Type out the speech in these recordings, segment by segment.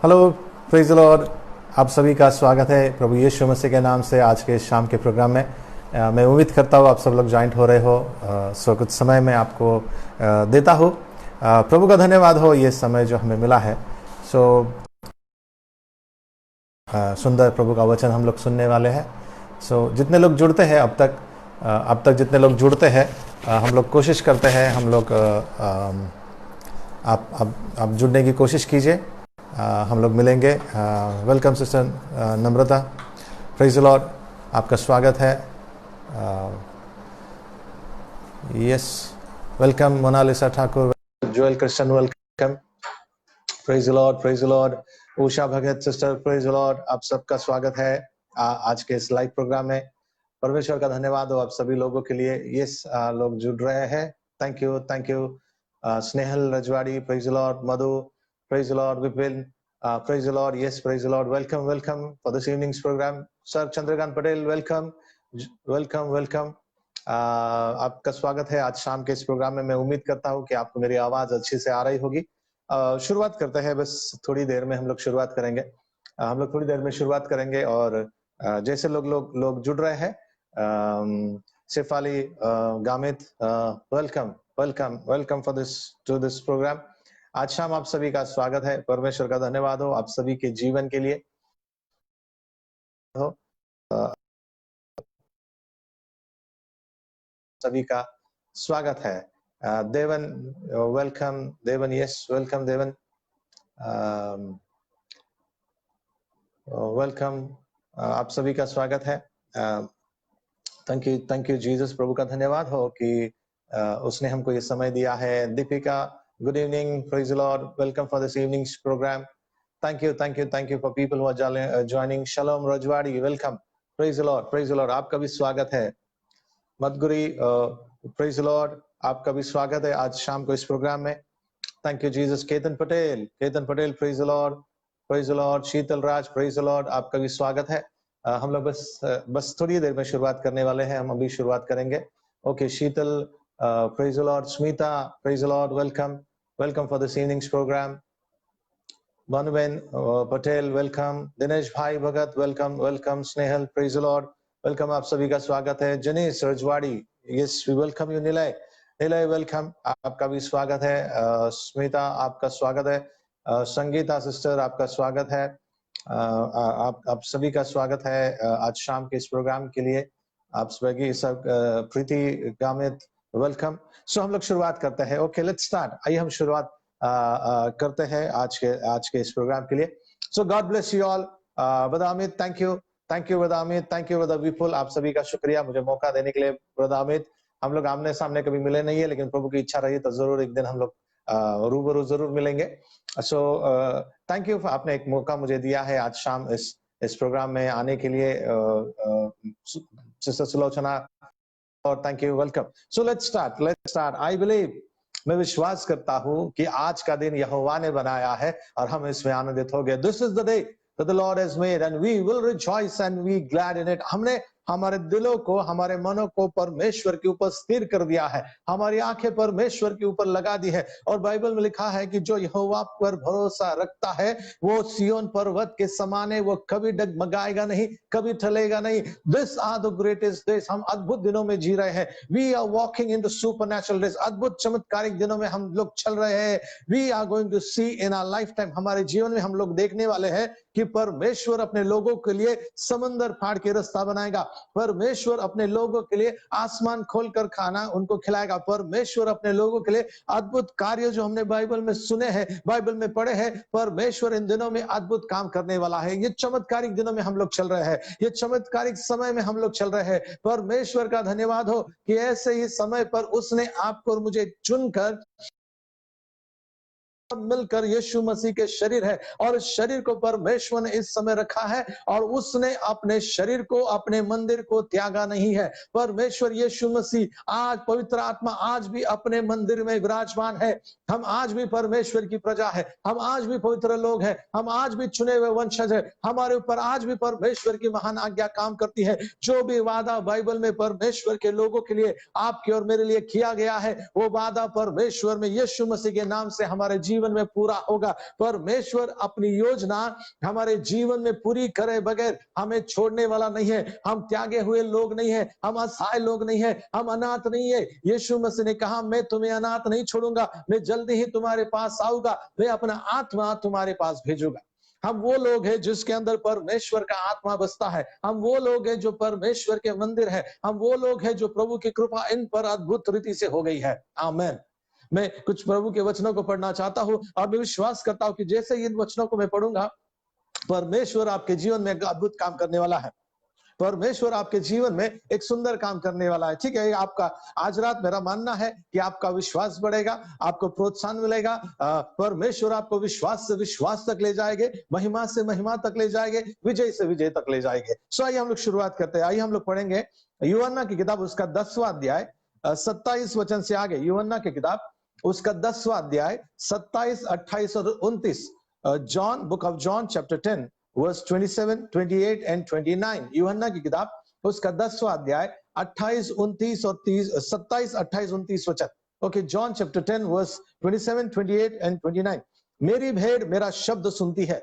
Hello, praise the Lord. आप सभी का स्वागत है प्रभु यीशु मसीह के नाम से आज के शाम के प्रोग्राम में। मैं उम्मीद करता हूँ आप सब लोग ज्वाइंट हो रहे हो। सो कुछ समय मैं आपको देता हूँ। प्रभु का धन्यवाद हो ये समय जो हमें मिला है। सो सुंदर प्रभु का वचन हम लोग सुनने वाले हैं। सो जितने लोग जुड़ते हैं अब तक जितने लोग जुड़ते हैं, हम लोग कोशिश करते हैं, हम लोग आप जुड़ने की कोशिश कीजिए। हम लोग मिलेंगे। Welcome sister Namrata, praise the Lord, आपका स्वागत है। Yes, welcome Monalisa Thakur, Joel Krishna, welcome, praise the Lord, praise the Lord. Usha Bhagat sister, praise the Lord, आप सबका स्वागत है आज के इस लाइव प्रोग्राम में। परमेश्वर का धन्यवाद हो आप सभी लोगों के लिए। यस, लोग जुड़ रहे हैं, thank you, thank you. Snehal Rajwadi, praise the Lord. Madhu, praise the Lord. Vipin, praise the Lord. Yes, praise the Lord. Welcome, welcome for this evening's program. Sir Chandrakant Patel, welcome, welcome, welcome. आपका स्वागत है आज शाम के इस programme में। मैं उम्मीद करता हूँ कि आपको मेरी आवाज अच्छी से आ रही होगी। शुरुआत करते हैं, बस थोड़ी देर में हम लोग शुरुआत करेंगे। और जैसे लोग जुड़ रहे हैं, Shefali, Gamit, welcome, welcome, welcome for this programme. आज शाम आप सभी का स्वागत है। परमेश्वर का धन्यवाद हो आप सभी के जीवन के लिए हो। सभी का स्वागत है। देवन, वेलकम देवन। यस, वेलकम देवन, वेलकम, आप सभी का स्वागत है। Thank you Jesus. प्रभु का धन्यवाद हो कि उसने हमको ये समय दिया है। Deepika, good evening, praise the Lord, welcome for this evening's program. Thank you for people who are joining. Shalom Rajwadi, welcome, praise the Lord, praise the Lord, आपका भी स्वागत है। मदगुरी, praise the Lord, आपका भी स्वागत है आज शाम को इस प्रोग्राम में। Thank you Jesus। Ketan Patel, praise the Lord, praise the Lord। Sheetal Raj, praise the Lord, आपका भी स्वागत है। हम लोग बस थोड़ी देर में शुरुआत करने वाले हैं, हम अभी शुरुआत करेंगे। Okay, Sheetal, praise the Lord। Smita, praise the Lord, welcome for this evening's program। Manuben Patel, welcome। Dinesh भाई भगत, welcome। Snehal, praise the Lord, welcome, आप सभी का स्वागत है। जनीश रजवाड़ी, yes, we welcome you। Nilay, welcome, आपका भी स्वागत है। स्मिता, आपका स्वागत है। संगीता सिस्टर, आपका स्वागत है। आप सभी का स्वागत है आज शाम के इस प्रोग्राम के लिए। आप सभी सब, प्रीति, गामित, वेलकम। सो हम लोग शुरुआत करते हैं। Okay, let's start. आइए हम शुरुआत करते हैं आज के इस प्रोग्राम के लिए। So God bless you all. बदामित, थैंक यू बदामित, थैंक यू बदा विपुल, आप सभी का शुक्रिया मुझे मौका देने के लिए। बदामित, हम लोग आमने सामने कभी मिले नहीं है, लेकिन प्रभु की इच्छा रही तो जरूर एक दिन हम लोग रूबरू जरूर मिलेंगे। सो थैंक यू, आपने एक मौका मुझे दिया है आज शाम इस प्रोग्राम में आने के लिए। सिस्टर सुलोचना, और thank you, welcome. So let's start. I believe, मैं विश्वास करता हूं कि आज का दिन यहोवा ने बनाया है और हम इसमें आनंदित हो गए। This is the day that the Lord has made and we will rejoice and be glad in it। हमने हमारे दिलों को, हमारे मनों को परमेश्वर के ऊपर स्थिर कर दिया है, हमारी आंखें परमेश्वर के ऊपर लगा दी है। और बाइबल में लिखा है कि जो यहोवा पर भरोसा रखता है वो सिय्योन पर्वत के समान है, वो कभी डगमगाएगा नहीं, कभी टलेगा नहीं। This are the greatest days. हम अद्भुत दिनों में जी रहे हैं। We are walking in the supernatural days. अद्भुत चमत्कारिक दिनों में हम लोग चल रहे हैं। We are going to see in our lifetime, हमारे जीवन में हम लोग देखने वाले हैं कि परमेश्वर अपने लोगों के लिए समंदर फाड़ के रास्ता बनाएगा। परमेश्वर अपने लोगों के लिए आसमान खोलकर खाना उनको खिलाएगा। परमेश्वर अपने लोगों के लिए अद्भुत कार्य जो हमने बाइबल में सुने हैं, बाइबल में पढ़े हैं, परमेश्वर इन दिनों में अद्भुत काम करने वाला है। ये चमत्कारिक दिनों में हम लोग चल रहे हैं, ये चमत्कारिक समय में हम लोग चल रहे हैं। परमेश्वर का धन्यवाद हो कि ऐसे ही समय पर उसने आपको और मुझे चुनकर मिलकर यीशु मसीह के शरीर है और इस शरीर को परमेश्वर ने इस समय रखा है और उसने अपने शरीर को, अपने मंदिर को त्यागा नहीं है। परमेश्वर यीशु मसीह आज, पवित्र आत्मा आज भी अपने मंदिर में विराजमान है। हम आज भी परमेश्वर की प्रजा है, हम आज भी पवित्र लोग हैं, हम आज भी चुने हुए वंशज है। हमारे ऊपर आज भी परमेश्वर की महान आज्ञा काम करती है। जो भी वादा बाइबल में परमेश्वर के लोगों के लिए, आपके और मेरे लिए किया गया है, वो वादा परमेश्वर में यीशु मसीह के नाम से हमारे जीवन जीवन में पूरा होगा। परमेश्वर अपनी योजना हमारे जीवन में पूरी करे बगैर हमें छोड़ने वाला नहीं है। हम त्यागे हुए लोग नहीं है, हम असहाय लोग नहीं है, हम अनाथ नहीं है। यीशु मसीह ने कहा, मैं तुम्हें अनाथ नहीं छोड़ूंगा, मैं जल्दी ही तुम्हारे पास आऊंगा, मैं अपना आत्मा तुम्हारे पास भेजूंगा। हम वो लोग हैं जिसके अंदर परमेश्वर का आत्मा बसता है। हम वो लोग हैं जो परमेश्वर के मंदिर है। हम वो लोग हैं जो प्रभु की कृपा इन पर अद्भुत रीति से हो गई है। आमीन। मैं कुछ प्रभु के वचनों को पढ़ना चाहता हूं और मैं विश्वास करता हूं कि जैसे इन वचनों को मैं पढ़ूंगा, परमेश्वर आपके जीवन में अद्भुत काम करने वाला है। परमेश्वर आपके जीवन में एक सुंदर काम करने वाला है। ठीक है, आपका आज रात मेरा मानना है कि आपका विश्वास बढ़ेगा, आपको प्रोत्साहन मिलेगा। परमेश्वर आपको विश्वास से विश्वास तक ले जाएंगे, महिमा से महिमा तक ले जाएंगे, विजय से विजय तक ले जाएंगे। सो आइए हम लोग शुरुआत करते हैं। आइए हम लोग पढ़ेंगे यूहन्ना की किताब, उसका 10वां अध्याय 27 वचन से आगे। यूहन्ना की किताब उसका 10वां अध्याय 27, 28 और 29। John, book of John chapter 10 verse 27, 28 and 29। यूहन्ना की किताब उसका 10वां अध्याय 28, 29 और 30, 27, 28, 29 वचन। Okay, John chapter 10 verse 27, 28 and 29। मेरी भेड़ मेरा शब्द सुनती है।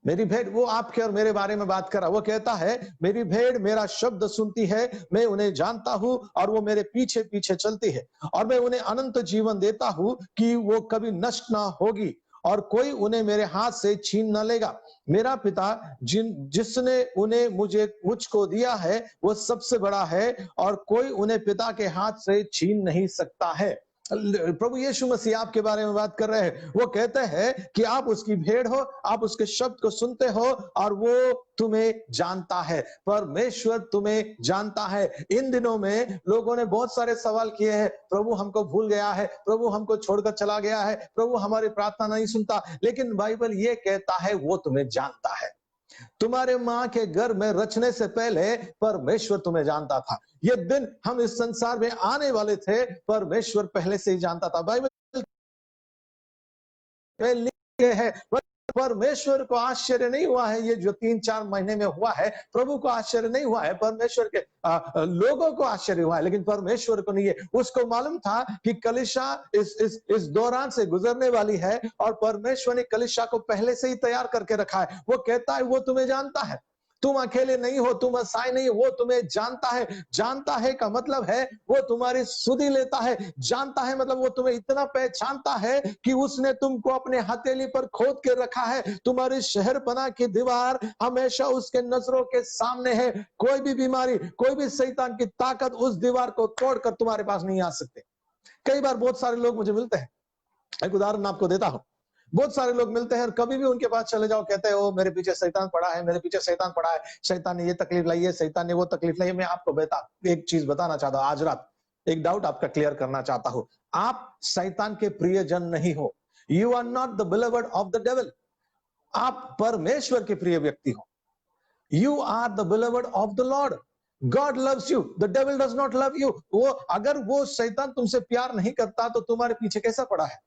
मेरी भेड़, वो आपके और मेरे बारे में बात कर रहा। वो कहता है, मेरी भेड़ मेरा शब्द सुनती है, मैं उन्हें जानता हूं और वो मेरे पीछे पीछे चलती है, और मैं उन्हें अनंत जीवन देता हूं कि वो कभी नष्ट ना होगी, और कोई उन्हें मेरे हाथ से छीन न लेगा। मेरा पिता जिसने उन्हें मुझको दिया है वो सबसे बड़ा है, और कोई उन्हें पिता के हाथ से छीन नहीं सकता है। प्रभु यीशु मसीह आपके बारे में बात कर रहे हैं। वो कहते हैं कि आप उसकी भेड़ हो, आप उसके शब्द को सुनते हो और वो तुम्हें जानता है। परमेश्वर तुम्हें जानता है। इन दिनों में लोगों ने बहुत सारे सवाल किए हैं, प्रभु हमको भूल गया है, प्रभु हमको छोड़कर चला गया है, प्रभु हमारी प्रार्थना नहीं सुनता। लेकिन बाइबल ये कहता है वो तुम्हें जानता है। तुम्हारे मां के गर्भ में रचने से पहले परमेश्वर तुम्हें जानता था। ये दिन हम इस संसार में आने वाले थे, परमेश्वर पहले से ही जानता था। बाइबल में लिखे है, परमेश्वर को आश्चर्य नहीं हुआ है ये जो 3-4 महीने में हुआ है। प्रभु को आश्चर्य नहीं हुआ है, परमेश्वर के लोगों को आश्चर्य हुआ है, लेकिन परमेश्वर को नहीं है। उसको मालूम था कि कलीसिया इस दौरान से गुजरने वाली है, और परमेश्वर ने कलीसिया को पहले से ही तैयार करके रखा है। वो कहता है वो तुम्हें जानता है, तुम अकेले नहीं हो, तुम असहाय नहीं हो, वो तुम्हें जानता है। जानता है का मतलब है वो तुम्हारी सुधि लेता है। जानता है मतलब वो तुम्हें इतना पहचानता है कि उसने तुमको अपने हथेली पर खोद के रखा है। तुम्हारी शहरपना की दीवार हमेशा उसके नजरों के सामने है। कोई भी बीमारी, कोई भी शैतान की ताकत उस दीवार को तोड़कर तुम्हारे पास नहीं आ सकते। कई बार बहुत सारे लोग मुझे मिलते हैं, एक उदाहरण आपको देता हूं। बहुत सारे लोग मिलते हैं और कभी भी उनके पास चले जाओ, कहते हैं ओ मेरे पीछे शैतान पड़ा है, मेरे पीछे शैतान पड़ा है, शैतान ने ये तकलीफ लाई है, शैतान ने वो तकलीफ लाई है। मैं आपको एक चीज बताना चाहता हूं आज रात, एक डाउट आपका क्लियर करना चाहता हूं। आप शैतान के प्रियजन नहीं हो। You are not the beloved of the devil. आप परमेश्वर के प्रिय व्यक्ति हो। You are the beloved of the lord. God loves you, the devil does not love you. वो अगर वो शैतान तुमसे प्यार नहीं करता तो तुम्हारे पीछे कैसा पड़ा है?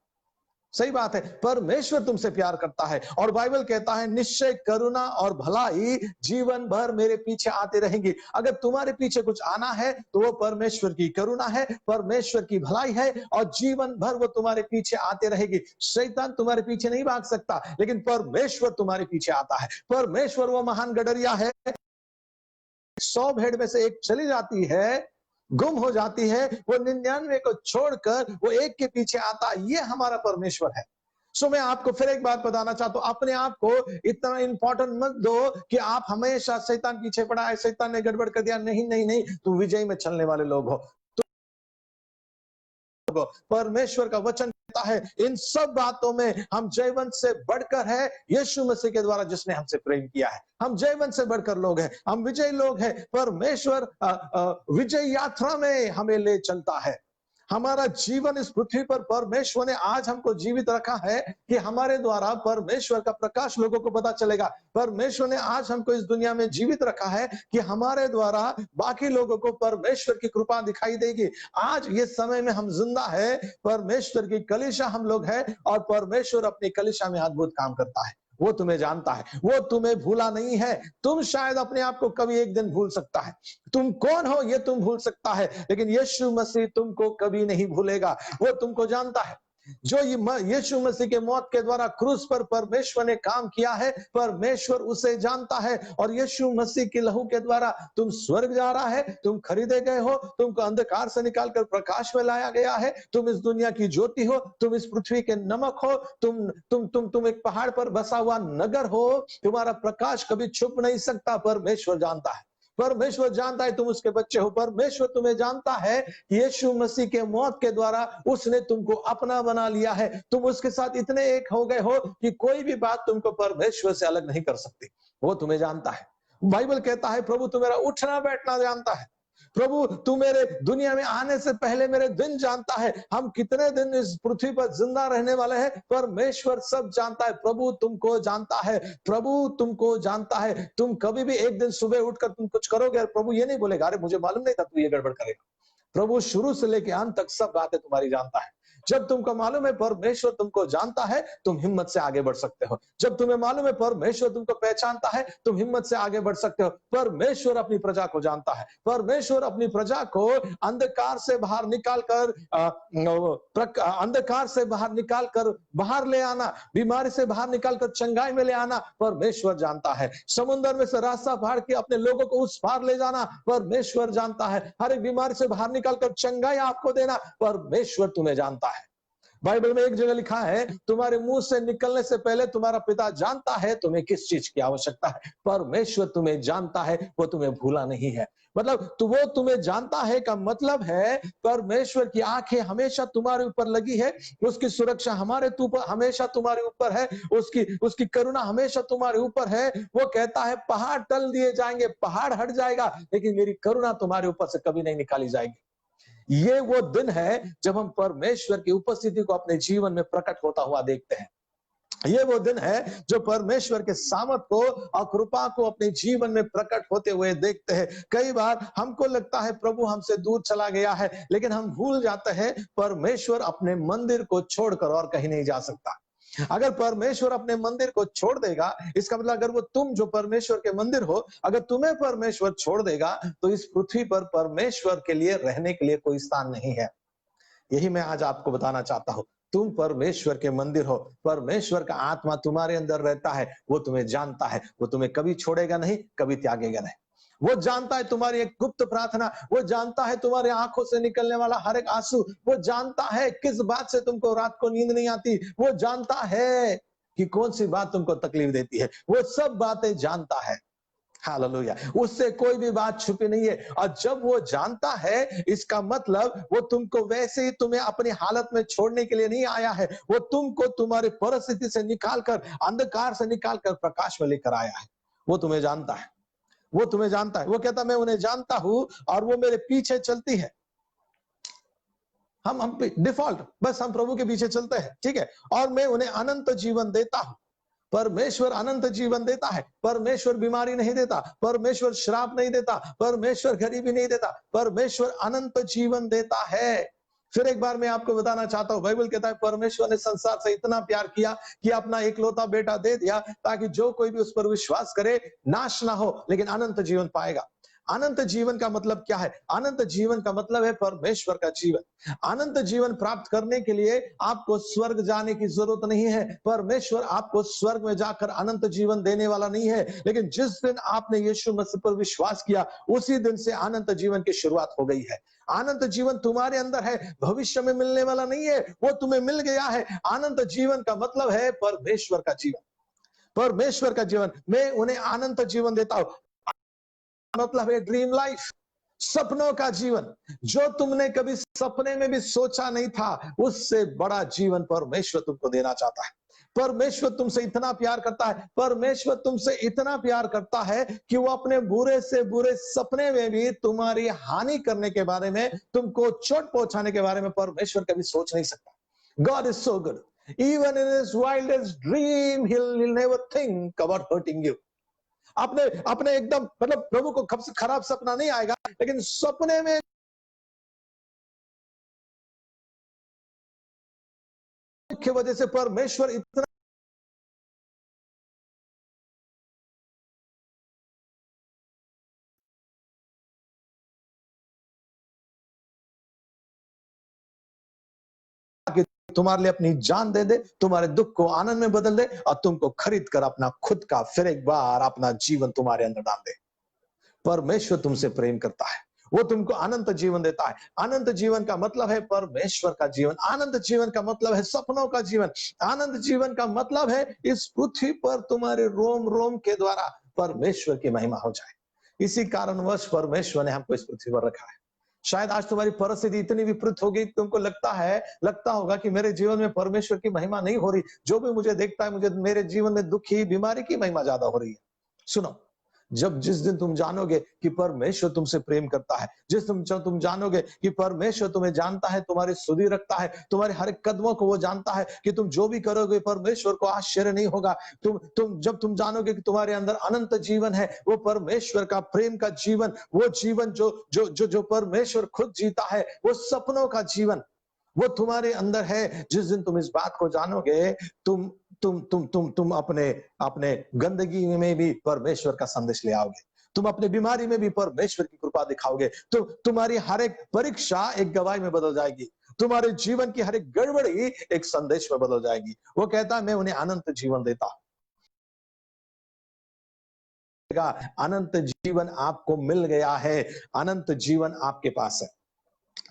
सही बात है, परमेश्वर तुमसे प्यार करता है, और बाइबल कहता है निश्चय करुणा और भलाई जीवन भर मेरे पीछे आते रहेंगी। अगर तुम्हारे पीछे कुछ आना है तो वो परमेश्वर की करुणा है, परमेश्वर की भलाई है, और जीवन भर वो तुम्हारे पीछे आते रहेगी। शैतान तुम्हारे पीछे नहीं भाग सकता, लेकिन परमेश्वर तुम्हारे पीछे आता है। परमेश्वर वो महान गडरिया है। 100 भेड़ में से एक चली जाती है, गुम हो जाती है, वो 99 को छोड़कर वो एक के पीछे आता। ये हमारा परमेश्वर है। सो मैं आपको फिर एक बात बताना चाहता हूं, अपने आप को इतना इंपॉर्टेंट मत दो कि आप हमेशा शैतान पीछे पड़ा है, शैतान ने गड़बड़ कर दिया। नहीं नहीं नहीं, तुम विजय में चलने वाले लोग हो। परमेश्वर का वचन कहता है इन सब बातों में हम जयवंत से बढ़कर है, यीशु मसीह के द्वारा जिसने हमसे प्रेम किया है। हम जयवंत से बढ़कर लोग हैं, हम विजय लोग हैं। परमेश्वर विजय यात्रा में हमें ले चलता है। हमारा जीवन इस पृथ्वी पर परमेश्वर ने आज हमको जीवित रखा है कि हमारे द्वारा परमेश्वर का प्रकाश लोगों को पता चलेगा। परमेश्वर ने आज हमको इस दुनिया में जीवित रखा है कि हमारे द्वारा बाकी लोगों को परमेश्वर की कृपा दिखाई देगी। आज ये समय में हम जिंदा है, परमेश्वर की कलीसिया हम लोग हैं, और परमेश्वर अपनी कलीसिया में अद्भुत काम करता है। वो तुम्हें जानता है, वो तुम्हें भूला नहीं है। तुम शायद अपने आप को कभी एक दिन भूल सकता है, तुम कौन हो ये तुम भूल सकता है, लेकिन यीशु मसीह तुमको कभी नहीं भूलेगा। वो तुमको जानता है। जो यीशु मसीह के मौत के द्वारा क्रूस पर परमेश्वर ने काम किया है, परमेश्वर उसे जानता है। और यीशु मसीह के लहू के द्वारा तुम स्वर्ग जा रहा है, तुम खरीदे गए हो, तुमको अंधकार से निकालकर प्रकाश में लाया गया है, तुम इस दुनिया की ज्योति हो, तुम इस पृथ्वी के नमक हो, तुम एक पहाड़ पर बसा हुआ नगर हो, तुम्हारा प्रकाश कभी छुप नहीं सकता। परमेश्वर जानता है, परमेश्वर जानता है तुम उसके बच्चे हो। परमेश्वर तुम्हें जानता है, यीशु मसीह के मौत के द्वारा उसने तुमको अपना बना लिया है। तुम उसके साथ इतने एक हो गए हो कि कोई भी बात तुमको परमेश्वर से अलग नहीं कर सकती। वो तुम्हें जानता है। बाइबल कहता है प्रभु तू मेरा उठना बैठना जानता है। प्रभु तू मेरे दुनिया में आने से पहले मेरे दिन जानता है, हम कितने दिन इस पृथ्वी पर जिंदा रहने वाले हैं, परमेश्वर सब जानता है। प्रभु तुमको जानता है, प्रभु तुमको जानता है। तुम कभी भी एक दिन सुबह उठकर तुम कुछ करोगे, प्रभु ये नहीं बोलेगा अरे मुझे मालूम नहीं था तू ये गड़बड़ करेगा। प्रभु शुरू से लेकर अंत तक सब बातें तुम्हारी जानता है। जब तुमको मालूम है परमेश्वर तुमको जानता है, तुम हिम्मत से आगे बढ़ सकते हो। जब तुम्हें मालूम है परमेश्वर तुमको पहचानता है, तुम हिम्मत से आगे बढ़ सकते हो। परमेश्वर अपनी प्रजा को जानता है। परमेश्वर अपनी प्रजा को अंधकार से बाहर निकालकर अंधकार से बाहर निकालकर बाहर ले आना, बीमारी से बाहर निकालकर चंगाई में ले आना परमेश्वर जानता है। समुद्र में से रास्ता फाड़ के अपने लोगों को उस पार ले जाना परमेश्वर जानता है। हर एक बीमारी से बाहर निकालकर चंगाई आपको देना परमेश्वर तुम्हें जानता है। बाइबल में एक जगह लिखा है तुम्हारे मुंह से निकलने से पहले तुम्हारा पिता जानता है तुम्हें किस चीज की आवश्यकता है। परमेश्वर तुम्हें जानता है, वो तुम्हें भूला नहीं है। मतलब वो तुम्हें जानता है का मतलब है परमेश्वर की आंखें हमेशा तुम्हारे ऊपर लगी है, उसकी सुरक्षा हमेशा तुम्हारे ऊपर है, उसकी उसकी करुणा हमेशा तुम्हारे ऊपर है। वो कहता है पहाड़ टल दिए जाएंगे, पहाड़ हट जाएगा, लेकिन मेरी करुणा तुम्हारे ऊपर से कभी नहीं निकाली जाएगी। ये वो दिन है जब हम परमेश्वर की उपस्थिति को अपने जीवन में प्रकट होता हुआ देखते हैं। ये वो दिन है जो परमेश्वर के सामर्थ को और कृपा को अपने जीवन में प्रकट होते हुए देखते हैं। कई बार हमको लगता है प्रभु हमसे दूर चला गया है, लेकिन हम भूल जाते हैं परमेश्वर अपने मंदिर को छोड़कर और कहीं नहीं जा सकता। अगर परमेश्वर अपने मंदिर को छोड़ देगा, इसका मतलब अगर वो तुम जो परमेश्वर के मंदिर हो, अगर तुम्हें परमेश्वर छोड़ देगा तो इस पृथ्वी पर परमेश्वर के लिए रहने के लिए कोई स्थान नहीं है। यही मैं आज आपको बताना चाहता हूं। तुम परमेश्वर के मंदिर हो, परमेश्वर का आत्मा तुम्हारे अंदर रहता है, वो तुम्हें जानता है, वो तुम्हें कभी छोड़ेगा नहीं, कभी त्यागेगा नहीं। वो जानता है तुम्हारी एक गुप्त प्रार्थना, वो जानता है तुम्हारे आंखों से निकलने वाला हर एक आंसू, वो जानता है किस बात से तुमको रात को नींद नहीं आती, वो जानता है कि कौन सी बात तुमको तकलीफ देती है, वो सब बातें जानता है। हालेलुया, उससे कोई भी बात छुपी नहीं है। और जब वो जानता है, इसका मतलब वो तुमको वैसे ही तुम्हें अपनी हालत में छोड़ने के लिए नहीं आया है, वो तुमको तुम्हारी परिस्थिति से निकालकर, अंधकार से निकालकर प्रकाश में लेकर आया है। वो तुम्हें जानता है, वो तुम्हें जानता है। वो कहता मैं उन्हें जानता हूं और वो मेरे पीछे चलती है। हम डिफॉल्ट बस हम प्रभु के पीछे चलते हैं, ठीक है। और मैं उन्हें अनंत जीवन देता हूं। परमेश्वर अनंत जीवन देता है। परमेश्वर बीमारी नहीं देता, परमेश्वर श्राप नहीं देता, परमेश्वर गरीबी नहीं देता, परमेश्वर अनंत जीवन देता है। फिर एक बार मैं आपको बताना चाहता हूं, बाइबल कहता है परमेश्वर ने संसार से इतना प्यार किया कि अपना इकलौता बेटा दे दिया, ताकि जो कोई भी उस पर विश्वास करे नाश ना हो लेकिन अनंत जीवन पाएगा। अनंत जीवन का मतलब क्या है? अनंत जीवन का मतलब है परमेश्वर का जीवन। अनंत जीवन प्राप्त करने के लिए आपको स्वर्ग जाने की जरूरत नहीं है। परमेश्वर आपको स्वर्ग में जाकर अनंत जीवन देने वाला नहीं है, लेकिन जिस दिन आपने यीशु मसीह पर विश्वास किया उसी दिन से अनंत जीवन की शुरुआत हो गई है। अनंत जीवन तुम्हारे अंदर है, भविष्य में मिलने वाला नहीं है, वो तुम्हें मिल गया है। अनंत जीवन का मतलब है परमेश्वर का जीवन। परमेश्वर का जीवन, मैं उन्हें अनंत जीवन देता हूं मतलब है ड्रीम लाइफ, सपनों का जीवन। जो तुमने कभी सपने में भी सोचा नहीं था, उससे बड़ा जीवन परमेश्वर तुमको देना चाहता है। परमेश्वर तुमसे इतना प्यार करता है, परमेश्वर तुमसे इतना प्यार करता है कि वो अपने बुरे से बुरे सपने में भी तुम्हारी हानि करने के बारे में, तुमको चोट पहुंचाने के बारे में परमेश्वर कभी सोच नहीं सकता। God is so good, even in his wildest dream he will never think about hurting you. अपने अपने एकदम मतलब प्रभु को खराब सपना नहीं आएगा, लेकिन सपने में की वजह से परमेश्वर इतना तुम्हारे लिए अपनी जान दे दे, तुम्हारे दुख को आनंद में बदल दे और तुमको खरीद कर अपना खुद का फिर एक बार अपना जीवन तुम्हारे अंदर डाल दे। परमेश्वर तुमसे प्रेम करता है, वो तुमको अनंत जीवन देता है। अनंत जीवन का मतलब है परमेश्वर का जीवन, अनंत जीवन का मतलब है सपनों का जीवन, अनंत जीवन का मतलब है इस पृथ्वी पर तुम्हारे रोम रोम के द्वारा परमेश्वर की महिमा हो जाए। इसी कारणवश परमेश्वर ने हमको इस पृथ्वी पर रखा है। शायद आज तुम्हारी परिस्थिति इतनी विपरीत होगी, तुमको लगता होगा कि मेरे जीवन में परमेश्वर की महिमा नहीं हो रही, जो भी मुझे देखता है, मुझे मेरे जीवन में दुखी बीमारी की महिमा ज्यादा हो रही है। सुनो, जिस दिन तुम जानोगे कि परमेश्वर तुमसे प्रेम करता है, तुम जानोगे कि परमेश्वर तुम्हें जानता है, तुम्हारी सुधि रखता है, तुम्हारे हर एक कदमों को वो जानता है कि तुम जो भी करोगे परमेश्वर को आश्चर्य नहीं होगा। जब तुम जानोगे कि तुम्हारे अंदर अनंत जीवन है, वो परमेश्वर का प्रेम का जीवन, वो जीवन जो परमेश्वर खुद जीता है, वो सपनों का जीवन वो तुम्हारे अंदर है। जिस दिन तुम इस बात को जानोगे, तुम अपने अपने गंदगी में भी परमेश्वर का संदेश ले आओगे, तुम अपने बीमारी में भी परमेश्वर की कृपा दिखाओगे, तो तुम्हारी हर एक परीक्षा एक गवाही में बदल जाएगी, तुम्हारे जीवन की हर एक गड़बड़ी एक संदेश में बदल जाएगी। वो कहता है मैं उन्हें अनंत जीवन देता हूं। अनंत जीवन आपको मिल गया है, अनंत जीवन आपके पास है।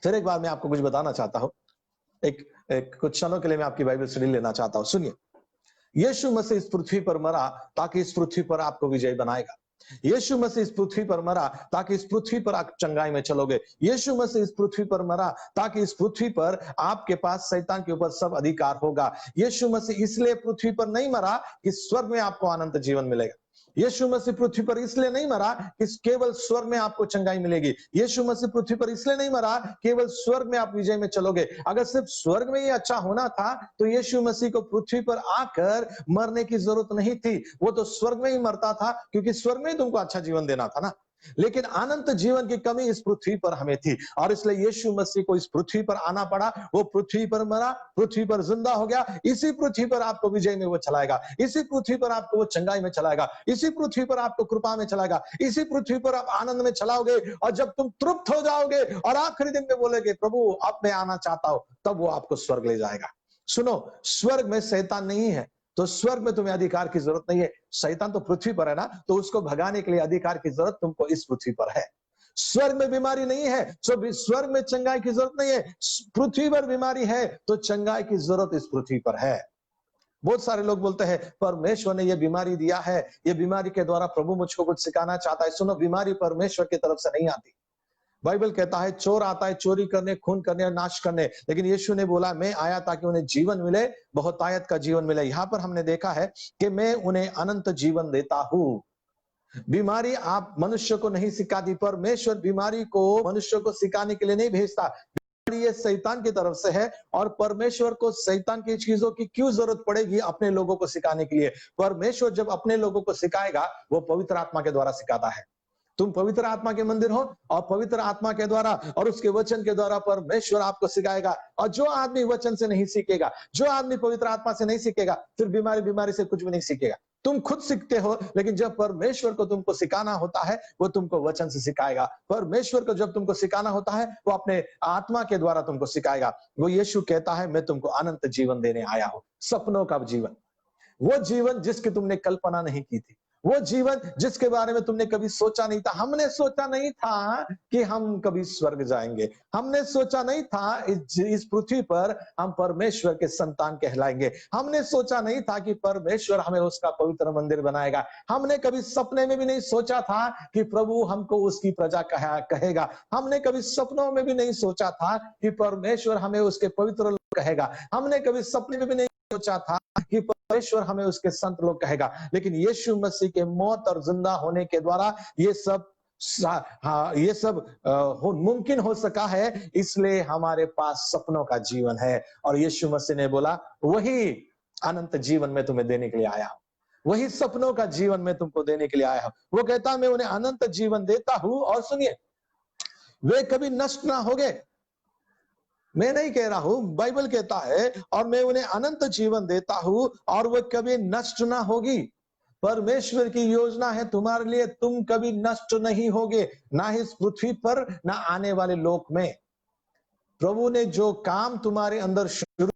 फिर एक बार मैं आपको कुछ बताना चाहता हूं, एक कुछ क्षणों के लिए मैं आपकी बाइबल स्टडी लेना चाहता हूं। सुनिए, यीशु मसीह इस पृथ्वी पर मरा ताकि इस पृथ्वी पर आपको विजय बनाएगा। यीशु मसीह इस पृथ्वी पर मरा ताकि इस पृथ्वी पर आप चंगाई में चलोगे। यीशु मसीह इस पृथ्वी पर मरा ताकि इस पृथ्वी पर आपके पास शैतान के ऊपर सब अधिकार होगा। यीशु मसीह इसलिए पृथ्वी पर नहीं मरा कि स्वर्ग में आपको अनंत जीवन मिलेगा। यीशु मसीह पृथ्वी पर इसलिए नहीं मरा कि केवल स्वर्ग में आपको चंगाई मिलेगी। यीशु मसीह पृथ्वी पर इसलिए नहीं मरा केवल स्वर्ग में आप विजय में चलोगे। अगर सिर्फ स्वर्ग में ही अच्छा होना था तो यीशु मसीह को पृथ्वी पर आकर मरने की जरूरत नहीं थी, वो तो स्वर्ग में ही मरता था, क्योंकि स्वर्ग में ही तुमको अच्छा जीवन देना था ना। लेकिन अनंत जीवन की कमी इस पृथ्वी पर हमें थी, और इसलिए यीशु मसीह को इस पृथ्वी पर आना पड़ा। वो पृथ्वी पर मरा, पृथ्वी पर जिंदा हो गया। इसी पृथ्वी पर आपको विजय में वो चलाएगा, इसी पृथ्वी पर आपको वो चंगाई में चलाएगा, इसी पृथ्वी पर आपको कृपा में चलाएगा, इसी पृथ्वी पर आप आनंद में चलाओगे। और जब तुम तृप्त हो जाओगे और आखिरी दिन में बोलेगे प्रभु अब मैं आना चाहता हूं, तब वो आपको स्वर्ग ले जाएगा। सुनो, स्वर्ग में शैतान नहीं है, तो स्वर्ग में तुम्हें अधिकार की जरूरत नहीं है। शैतान तो पृथ्वी पर है ना, तो उसको भगाने के लिए अधिकार की जरूरत तुमको इस पृथ्वी पर है। स्वर्ग में बीमारी नहीं है, तो स्वर्ग में चंगाई की जरूरत नहीं है। पृथ्वी पर बीमारी है तो चंगाई की जरूरत इस पृथ्वी पर है। बहुत सारे लोग बोलते हैं परमेश्वर ने ये बीमारी दिया है, ये बीमारी के द्वारा प्रभु मुझको कुछ सिखाना चाहता है। सुनो, बीमारी परमेश्वर की तरफ से नहीं आती। बाइबल कहता है चोर आता है चोरी करने, खून करने और नाश करने, लेकिन यीशु ने बोला मैं आया ताकि उन्हें जीवन मिले, बहुतायत का जीवन मिले। यहां पर हमने देखा है कि मैं उन्हें अनंत जीवन देता हूं। बीमारी आप मनुष्य को नहीं सिखाती, परमेश्वर बीमारी को मनुष्य को सिखाने के लिए नहीं भेजता। बीमारी ये शैतान की तरफ से है, और परमेश्वर को शैतान की चीजों की क्यों जरूरत पड़ेगी अपने लोगों को सिखाने के लिए। परमेश्वर जब अपने लोगों को सिखाएगा वो पवित्र आत्मा के द्वारा सिखाता है। तुम पवित्र आत्मा के मंदिर हो, और पवित्र आत्मा के द्वारा और उसके वचन के द्वारा परमेश्वर आपको सिखाएगा। और जो आदमी वचन से नहीं सीखेगा, जो आदमी पवित्र आत्मा से नहीं सीखेगा, फिर बीमारी से कुछ भी नहीं सीखेगा। तुम खुद सीखते हो, लेकिन जब परमेश्वर को तुमको सिखाना होता है वो तुमको वचन से सिखाएगा। परमेश्वर को जब तुमको सिखाना होता है वो अपने आत्मा के द्वारा तुमको सिखाएगा। वो यीशु कहता है मैं तुमको अनंत जीवन देने आया हूं, सपनों का जीवन, वो जीवन जिसकी तुमने कल्पना नहीं की थी, वो जीवन जिसके बारे में तुमने कभी सोचा नहीं था। हमने सोचा नहीं था कि हम कभी स्वर्ग जाएंगे, हमने सोचा नहीं था इस पृथ्वी पर हम परमेश्वर के संतान कहलाएंगे, हमने सोचा नहीं था कि परमेश्वर हमें उसका पवित्र मंदिर बनाएगा, हमने कभी सपने में भी नहीं सोचा था कि प्रभु हमको उसकी प्रजा कहेगा, हमने कभी सपनों में भी नहीं सोचा था कि परमेश्वर हमें उसके पवित्र लोग कहेगा, हमने कभी सपने में भी नहीं सोचा था कि परमेश्वर हमें उसके संत लोग कहेगा। लेकिन यीशु मसीह के मौत और जिंदा होने के द्वारा ये सब मुमकिन हो सका है, इसलिए हमारे पास सपनों का जीवन है। और यीशु मसीह ने बोला वही अनंत जीवन में तुम्हें देने के लिए आया हूं, वही सपनों का जीवन में तुमको देने के लिए आया हूं। वो कहता मैं उन्हें अनंत जीवन देता हूं, और सुनिए वे कभी नष्ट ना होंगे। मैं नहीं कह रहा हूं, बाइबल कहता है और मैं उन्हें अनंत जीवन देता हूं और वह कभी नष्ट ना होगी। परमेश्वर की योजना है तुम्हारे लिए, तुम कभी नष्ट नहीं होगे, ना इस पृथ्वी पर ना आने वाले लोक में। प्रभु ने जो काम तुम्हारे अंदर शुरू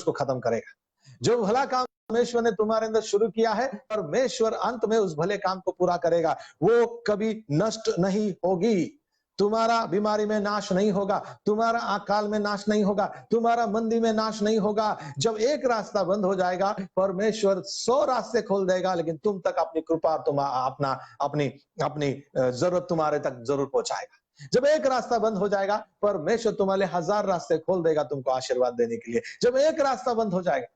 उसको खत्म करेगा। जो भला काम परमेश्वर ने तुम्हारे अंदर शुरू किया है, परमेश्वर अंत में उस भले काम को पूरा करेगा। वो कभी नष्ट नहीं होगी। तुम्हारा बीमारी में नाश नहीं होगा, तुम्हारा अकाल में नाश नहीं होगा, तुम्हारा मंदी में नाश नहीं होगा। जब एक रास्ता बंद हो जाएगा, परमेश्वर 100 रास्ते खोल देगा, लेकिन तुम तक अपनी कृपा, तुम अपना अपनी अपनी जरूरत तुम्हारे तक जरूर पहुंचाएगा। जब एक रास्ता बंद हो जाएगा, परमेश्वर तुम्हारे 1000 रास्ते खोल देगा तुमको आशीर्वाद देने के लिए। जब एक रास्ता बंद हो जाएगा,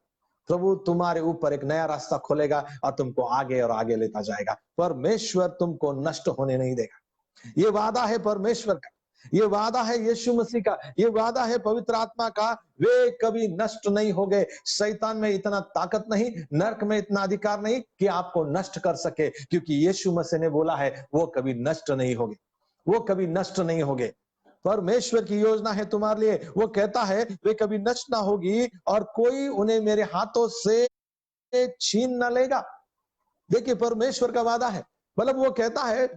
प्रभु तुम्हारे ऊपर एक नया रास्ता खोलेगा और तुमको आगे और आगे लेता जाएगा। परमेश्वर तुमको नष्ट होने नहीं देगा। ये वादा है परमेश्वर का, ये वादा है यीशु मसीह का, ये वादा है पवित्र आत्मा का। वे कभी नष्ट नहीं होंगे। शैतान में इतना ताकत नहीं, नरक में इतना अधिकार नहीं कि आपको नष्ट कर सके, क्योंकि यीशु मसीह ने बोला है वो कभी नष्ट नहीं होंगे, वो कभी नष्ट नहीं होंगे। परमेश्वर की योजना है तुम्हारे लिए। वो कहता है वे कभी नष्ट ना होगी और कोई उन्हें मेरे हाथों से छीन ना लेगा। देखिए परमेश्वर का वादा है। मतलब वो कहता है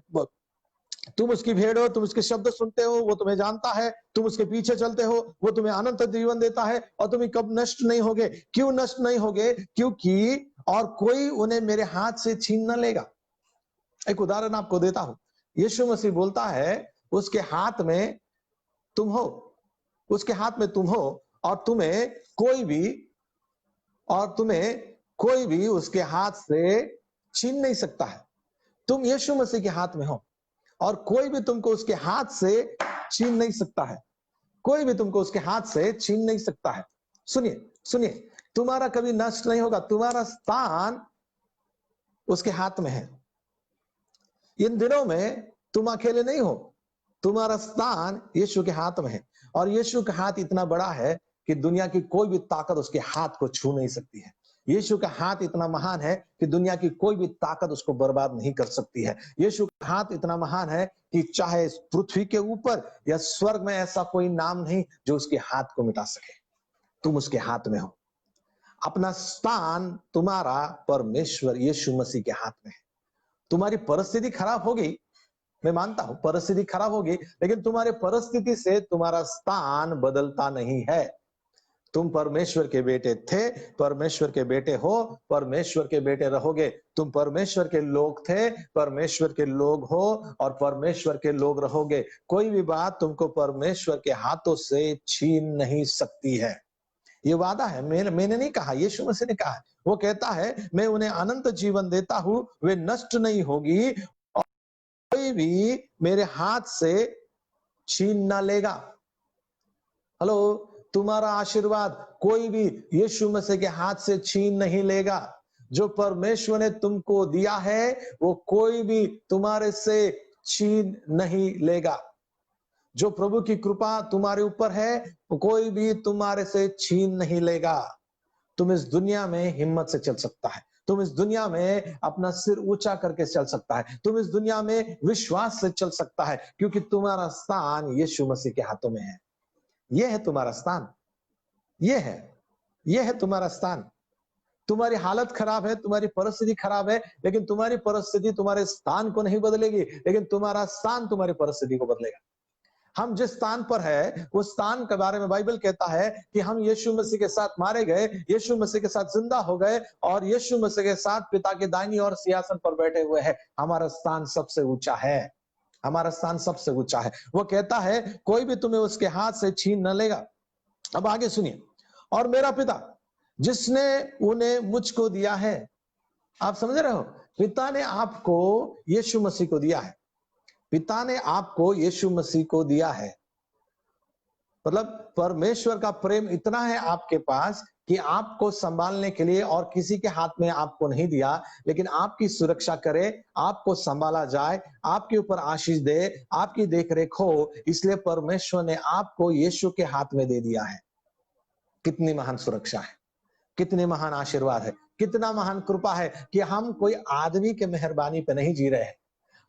तुम उसकी भेड़ हो, तुम उसके शब्द सुनते हो, वो तुम्हें जानता है, तुम उसके पीछे चलते हो, वो तुम्हें अनंत जीवन देता है और तुम कब नष्ट नहीं होगे। क्यों नष्ट नहीं होगे? क्योंकि और कोई उन्हें मेरे हाथ से छीन न लेगा। एक उदाहरण आपको देता हूं। यीशु मसीह बोलता है उसके हाथ में तुम हो, उसके हाथ में तुम हो और तुम्हें कोई भी उसके हाथ से छीन नहीं सकता है। तुम यीशु मसीह के हाथ में हो और कोई भी तुमको उसके हाथ से छीन नहीं सकता है। कोई भी तुमको उसके हाथ से छीन नहीं सकता है। सुनिए सुनिए, तुम्हारा कभी नष्ट नहीं होगा। तुम्हारा स्थान उसके हाथ में है। इन दिनों में तुम अकेले नहीं हो, तुम्हारा स्थान यीशु के हाथ में है। और यीशु का हाथ इतना बड़ा है कि दुनिया की कोई भी ताकत उसके हाथ को छू नहीं सकती है। यीशु का हाथ इतना महान है कि दुनिया की कोई भी ताकत उसको बर्बाद नहीं कर सकती है। यीशु का हाथ इतना महान है कि चाहे पृथ्वी के ऊपर या स्वर्ग में ऐसा कोई नाम नहीं जो उसके हाथ को मिटा सके। तुम उसके हाथ में हो। अपना स्थान तुम्हारा परमेश्वर यीशु मसीह के हाथ में है। तुम्हारी परिस्थिति खराब होगी, मैं मानता हूं परिस्थिति खराब होगी, लेकिन तुम्हारे परिस्थिति से तुम्हारा स्थान बदलता नहीं है। तुम परमेश्वर के बेटे थे, परमेश्वर के बेटे हो, परमेश्वर के बेटे रहोगे। तुम परमेश्वर के लोग थे, परमेश्वर के लोग हो और परमेश्वर के लोग रहोगे। कोई भी बात तुमको परमेश्वर के हाथों से छीन नहीं सकती है। ये वादा है, मैंने नहीं कहा, यीशु मसीह ने कहा है। वो कहता है मैं उन्हें अनंत जीवन देता हूं, वे नष्ट नहीं होगी और कोई भी मेरे हाथ से छीन ना लेगा। हेलो, तुम्हारा आशीर्वाद कोई भी यीशु मसीह के हाथ से छीन नहीं लेगा। जो परमेश्वर ने तुमको दिया है वो कोई भी तुम्हारे से छीन नहीं लेगा। जो प्रभु की कृपा तुम्हारे ऊपर है वो कोई भी तुम्हारे से छीन नहीं लेगा। तुम इस दुनिया में हिम्मत से चल सकता है, तुम इस दुनिया में अपना सिर ऊंचा करके चल सकता है, तुम इस दुनिया में विश्वास से चल सकता है, क्योंकि तुम्हारा स्थान यीशु मसीह के हाथों में है। यह है तुम्हारा स्थान, यह है तुम्हारा स्थान। तुम्हारी हालत खराब है, तुम्हारी परिस्थिति खराब है, लेकिन तुम्हारी परिस्थिति तुम्हारे स्थान को नहीं बदलेगी, लेकिन तुम्हारा स्थान तुम्हारी परिस्थिति को बदलेगा। हम जिस स्थान पर है उस स्थान के बारे में बाइबल कहता है कि हम यीशु मसीह के साथ मारे गए, यीशु मसीह के साथ जिंदा हो गए और यीशु मसीह के साथ पिता के दाहिनी ओर सिंहासन पर बैठे हुए हैं। हमारा स्थान सबसे ऊंचा है, हमारा स्थान सबसे ऊंचा है। वो कहता है कोई भी तुम्हें उसके हाथ से छीन न लेगा। अब आगे सुनिए, और मेरा पिता जिसने उन्हें मुझको दिया है। आप समझ रहे हो, पिता ने आपको यीशु मसीह को दिया है, पिता ने आपको यीशु मसीह को दिया है। मतलब परमेश्वर का प्रेम इतना है आपके पास कि आपको संभालने के लिए और किसी के हाथ में आपको नहीं दिया, लेकिन आपकी सुरक्षा करे, आपको संभाला जाए, आपके ऊपर आशीष दे, आपकी देखरेख हो, इसलिए परमेश्वर ने आपको यीशु के हाथ में दे दिया है। कितनी महान सुरक्षा है, कितने महान आशीर्वाद है, कितना महान कृपा है कि हम कोई आदमी के मेहरबानी पे नहीं जी रहे हैं,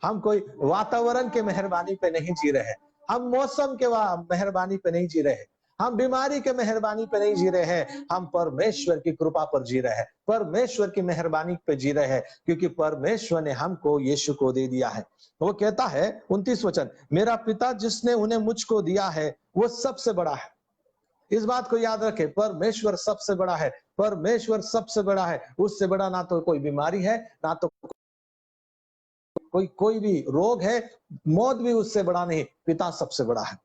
हम कोई वातावरण के मेहरबानी पे नहीं जी रहे हैं, हम मौसम के मेहरबानी पे नहीं जी रहे हैं, हम बीमारी के मेहरबानी पे नहीं जी रहे हैं, हम परमेश्वर की कृपा पर जी रहे हैं, परमेश्वर की मेहरबानी पे जी रहे हैं, क्योंकि परमेश्वर ने हमको यीशु को दे दिया है। वो कहता है 29 वचन, मेरा पिता जिसने उन्हें मुझको दिया है वो सबसे बड़ा है। इस बात को याद रखें, परमेश्वर सबसे बड़ा है, परमेश्वर सबसे बड़ा है। उससे बड़ा ना तो कोई बीमारी है, ना तो कोई भी रोग है, मौत भी उससे बड़ा नहीं, पिता सबसे बड़ा है।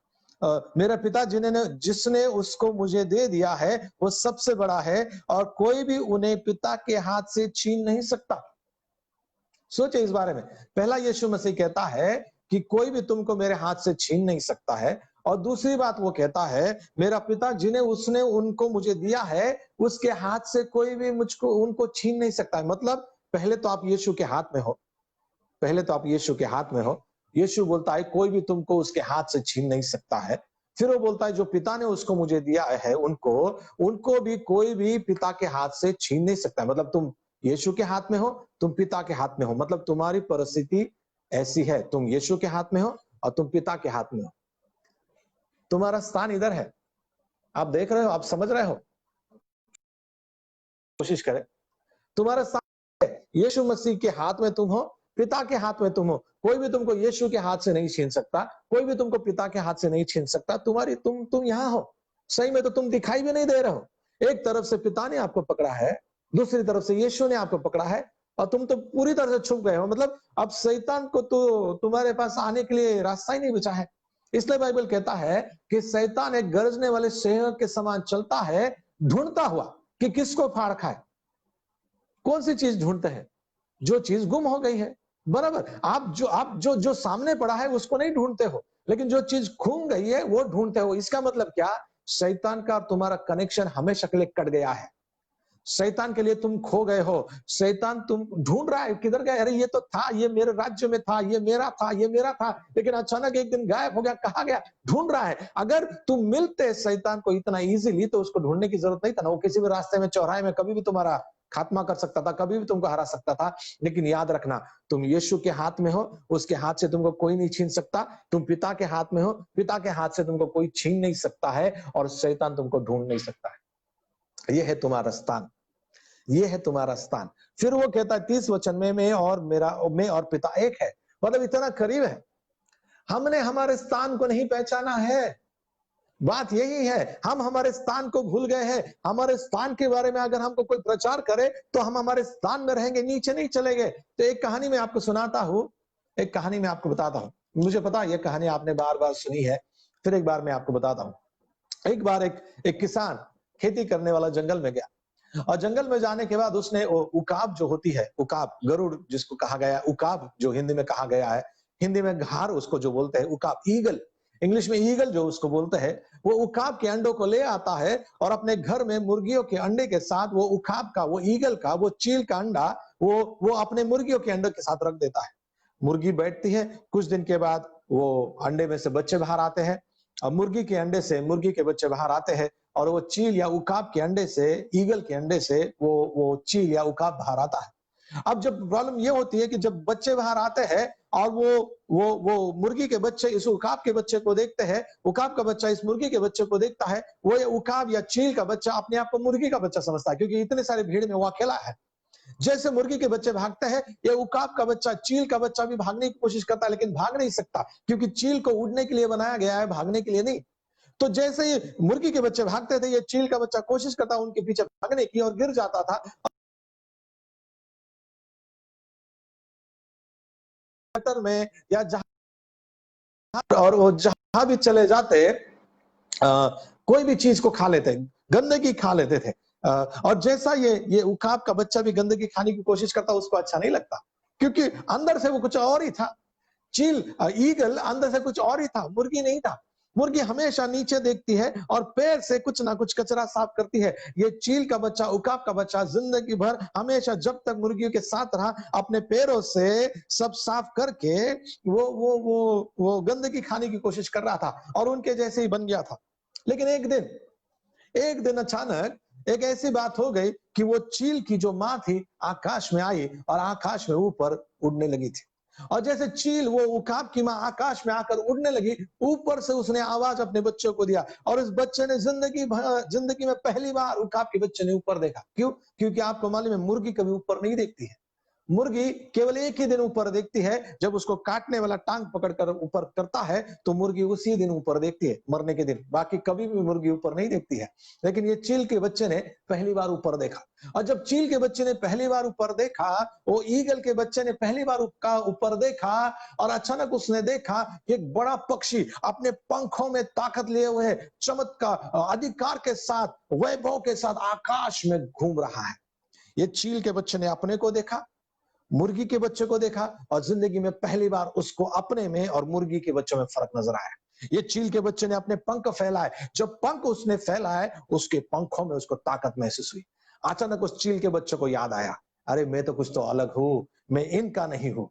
मेरा पिता जिसने उसको मुझे दे दिया है, वो सबसे बड़ा है और कोई भी उन्हें पिता के हाथ से छीन नहीं सकता। सोचे इस बारे में। पहला यीशु मसीह कहता है कि कोई भी तुमको मेरे हाथ से छीन नहीं सकता है, और दूसरी बात वो कहता है, मेरा पिता जिन्हें उसने उनको मुझे दिया है, उसके हाथ से कोई भी मुझको उनको छीन नहीं सकता है। मतलब पहले तो आप यीशु के हाथ में हो, पहले तो आप यीशु के हाथ में हो। यीशु बोलता है कोई भी तुमको उसके हाथ से छीन नहीं सकता है। फिर वो बोलता है जो पिता ने उसको मुझे दिया है, उनको भी कोई भी पिता के हाथ से छीन नहीं सकता है। मतलब तुम यीशु के हाथ में हो, तुम पिता के हाथ में हो। मतलब तुम्हारी परिस्थिति ऐसी है, तुम यीशु के हाथ में हो और तुम पिता के हाथ में हो। तुम्हारा स्थान इधर है। आप देख रहे हो, आप समझ रहे हो, कोशिश करें। तुम्हारा स्थान यीशु मसीह के हाथ में तुम हो, पिता के हाथ में तुम हो। कोई भी तुमको यीशु के हाथ से नहीं छीन सकता, कोई भी तुमको पिता के हाथ से नहीं छीन सकता। तुम यहां हो। सही में तो तुम दिखाई भी नहीं दे रहे हो। एक तरफ से पिता ने आपको पकड़ा है, दूसरी तरफ से यीशु ने आपको पकड़ा है, और तुम तो पूरी तरह से छुप गए हो। मतलब अब शैतान को तो तुम्हारे पास आने के लिए रास्ता ही नहीं बचा है। इसलिए बाइबल कहता है कि शैतान एक गरजने वाले शेर के समान चलता है, ढूंढता हुआ कि किसको फाड़ खाए। कौन सी चीज ढूंढते हैं? जो चीज गुम हो गई है। बराबर, आप जो सामने पड़ा है उसको नहीं ढूंढते हो, लेकिन जो चीज खो गई है वो ढूंढते हो। इसका मतलब क्या? शैतान का तुम्हारा कनेक्शन हमेशा के लिए कट गया है। शैतान के लिए तुम खो गए हो। शैतान तुम ढूंढ रहा है, किधर गए? अरे ये तो था, ये मेरे राज्य में था, ये मेरा था, ये मेरा था, लेकिन अचानक एक दिन गायब हो गया, कहा गया? ढूंढ रहा है। अगर तुम मिलते शैतान को इतना इजीली तो उसको ढूंढने की जरूरत नहीं था ना। वो किसी भी रास्ते में, चौराहे में कभी भी तुम्हारा खात्मा कर सकता था, कभी भी तुमको हरा सकता था। लेकिन याद रखना, तुम यीशु के हाथ में हो, उसके हाथ से तुमको कोई नहीं छीन सकता। तुम पिता के हाथ में हो, पिता के हाथ से तुमको कोई छीन नहीं सकता है, और शैतान तुमको ढूंढ नहीं सकता है। यह है तुम्हारा स्थान, ये है तुम्हारा स्थान। फिर वो कहता है 30 वचन में, मैं और पिता एक है। मतलब इतना करीब है। हमने हमारे स्थान को नहीं पहचाना है। बात यही है, हम हमारे स्थान को भूल गए हैं। हमारे स्थान के बारे में अगर हमको कोई प्रचार करे तो हम हमारे स्थान में रहेंगे, नीचे नहीं चले गए। तो एक कहानी मैं आपको सुनाता हूं, एक कहानी मैं आपको बताता हूं। मुझे पता है ये कहानी आपने बार बार सुनी है, फिर एक बार मैं आपको बताता हूं। एक बार एक किसान खेती करने वाला जंगल में गया, और जंगल में जाने के बाद उसने उकाब जो होती है, उकाब, गरुड़ जिसको कहा गया है, उकाब जो हिंदी में कहा गया है, हिंदी में घार उसको जो बोलते हैं, उकाब, ईगल, इंग्लिश में ईगल जो उसको बोलते हैं, वो उकाब के अंडों को ले आता है और अपने घर में मुर्गियों के अंडे के साथ वो उकाब का, वो ईगल का, वो चील का अंडा वो अपने मुर्गियों के अंडों के साथ रख देता है। मुर्गी बैठती है, कुछ दिन के बाद वो अंडे में से बच्चे बाहर आते हैं, और मुर्गी के अंडे से मुर्गी के बच्चे बाहर आते हैं, और वो चील या उकाब के अंडे से, ईगल के अंडे से वो चील या उकाब बाहर आता है। अब जब प्रॉब्लम ये होती है कि जब बच्चे बाहर आते हैं और वो मुर्गी के बच्चे इस उकाब के बच्चे को देखते हैं, उकाब का बच्चा इस मुर्गी के बच्चे को देखता है, वो ये उकाब या चील का बच्चा अपने आप को मुर्गी का बच्चा समझता है, क्योंकि इतने सारे भीड़ में वो अकेला है। जैसे मुर्गी के बच्चे भागते हैं, ये उकाब का बच्चा, चील का बच्चा भी भागने की कोशिश करता है, लेकिन भाग नहीं सकता, क्योंकि चील को उड़ने के लिए बनाया गया है, भागने के लिए नहीं। तो जैसे ही मुर्गी के बच्चे भागते थे, ये चील का बच्चा कोशिश करता उनके पीछे भागने की, और गिर जाता था। में या जहां, और वो जहां भी चले जाते, कोई भी चीज को खा लेते, गंदगी खा लेते थे। और जैसा ये उकाब का बच्चा भी गंदगी खाने की कोशिश करता, उसको अच्छा नहीं लगता, क्योंकि अंदर से वो कुछ और ही था। चील, ईगल अंदर से कुछ और ही था, मुर्गी नहीं था। मुर्गी हमेशा नीचे देखती है और पैर से कुछ ना कुछ कचरा साफ करती है। ये चील का बच्चा, उकाब का बच्चा जिंदगी भर हमेशा, जब तक मुर्गियों के साथ रहा, अपने पैरों से सब साफ करके वो गंदगी खाने की कोशिश कर रहा था, और उनके जैसे ही बन गया था। लेकिन एक दिन अचानक एक ऐसी बात हो गई कि वो चील की जो माँ थी, आकाश में आई और आकाश में ऊपर उड़ने लगी थी। और जैसे चील, वो उकाब की माँ आकाश में आकर उड़ने लगी, ऊपर से उसने आवाज अपने बच्चों को दिया, और इस बच्चे ने जिंदगी में पहली बार उकाब के बच्चे ने ऊपर देखा। क्यों? क्योंकि आपको मालूम है, मुर्गी कभी ऊपर नहीं देखती है। मुर्गी केवल एक ही दिन ऊपर देखती है, जब उसको काटने वाला टांग पकड़कर ऊपर करता है तो मुर्गी उसी दिन ऊपर देखती है, मरने के दिन। बाकी कभी भी मुर्गी ऊपर नहीं देखती है। लेकिन ये चील के बच्चे ने पहली बार ऊपर देखा, और जब चील के बच्चे ने पहली बार ऊपर देखा, वो ईगल के बच्चे ने पहली बार ऊपर देखा, और अचानक उसने देखा कि एक बड़ा पक्षी अपने पंखों में ताकत लिए हुए चमत्कार अधिकार के साथ, वैभव के साथ आकाश में घूम रहा है। ये चील के बच्चे ने अपने को देखा, मुर्गी के बच्चे को देखा, और जिंदगी में पहली बार उसको अपने में और मुर्गी के बच्चों में फर्क नजर आया। ये चील के बच्चे ने अपने पंख फैलाए, जब पंख उसने फैलाए, उसके पंखों में उसको ताकत महसूस हुई। अचानक उस चील के बच्चे को याद आया, अरे मैं तो कुछ तो अलग हूं, मैं इनका नहीं हूं।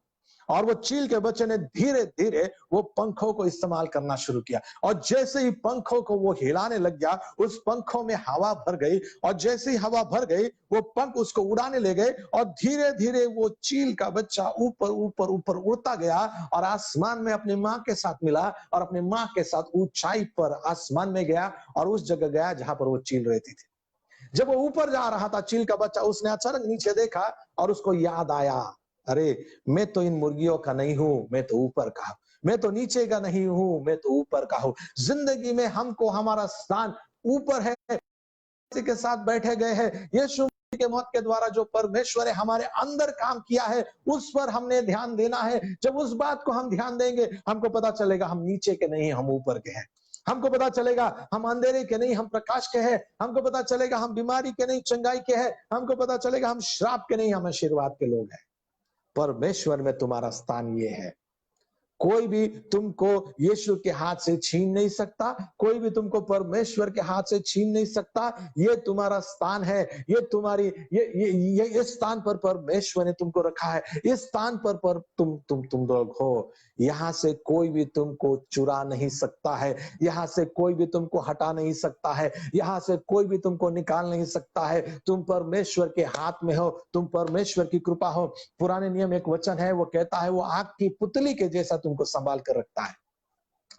और वो चील के बच्चे ने धीरे धीरे वो पंखों को इस्तेमाल करना शुरू किया, और जैसे ही पंखों को वो हिलाने लग गया, उस पंखों में हवा भर गई, और जैसे ही हवा भर गई वो पंख उसको उड़ाने ले गए, और धीरे धीरे वो चील का बच्चा ऊपर ऊपर ऊपर उड़ता गया, और आसमान में अपनी माँ के साथ मिला, और अपनी माँ के साथ ऊंचाई पर आसमान में गया, और उस जगह गया जहां पर वो चील रहती थी। जब वो ऊपर जा रहा था चील का बच्चा, उसने अचानक नीचे देखा, और उसको याद आया, अरे मैं तो इन मुर्गियों का नहीं हूं, मैं तो ऊपर का हूं। मैं तो नीचे का नहीं हूं, मैं तो ऊपर का हूं। जिंदगी में हमको हमारा स्थान ऊपर है, किसी के साथ बैठे गए हैं। यीशु के मौत के द्वारा जो परमेश्वर ने हमारे अंदर काम किया है, उस पर हमने ध्यान देना है। जब उस बात को हम ध्यान देंगे, हमको पता चलेगा हम नीचे के नहीं, हम ऊपर के हैं। हमको पता चलेगा हम अंधेरे के नहीं, हम प्रकाश के हैं। हमको पता चलेगा हम बीमारी के नहीं, चंगाई के हैं। हमको पता चलेगा हम श्राप के नहीं, हम आशीर्वाद के लोग हैं। परमेश्वर में तुम्हारा स्थान ये है। कोई भी तुमको यीशु के हाथ से छीन नहीं सकता, कोई भी तुमको परमेश्वर के हाथ से छीन नहीं सकता। ये तुम्हारा स्थान है, ये तुम्हारी ये इस स्थान पर परमेश्वर ने तुमको रखा है। इस स्थान पर तुम लोग हो। यहाँ से कोई भी तुमको चुरा नहीं सकता है, यहाँ से कोई भी तुमको हटा नहीं सकता है, यहाँ से कोई भी तुमको निकाल नहीं सकता है। तुम परमेश्वर के हाथ में हो, तुम परमेश्वर की कृपा हो। पुराने नियम एक वचन है, वो कहता है वो आग की पुतली के जैसा तुमको संभाल कर रखता है।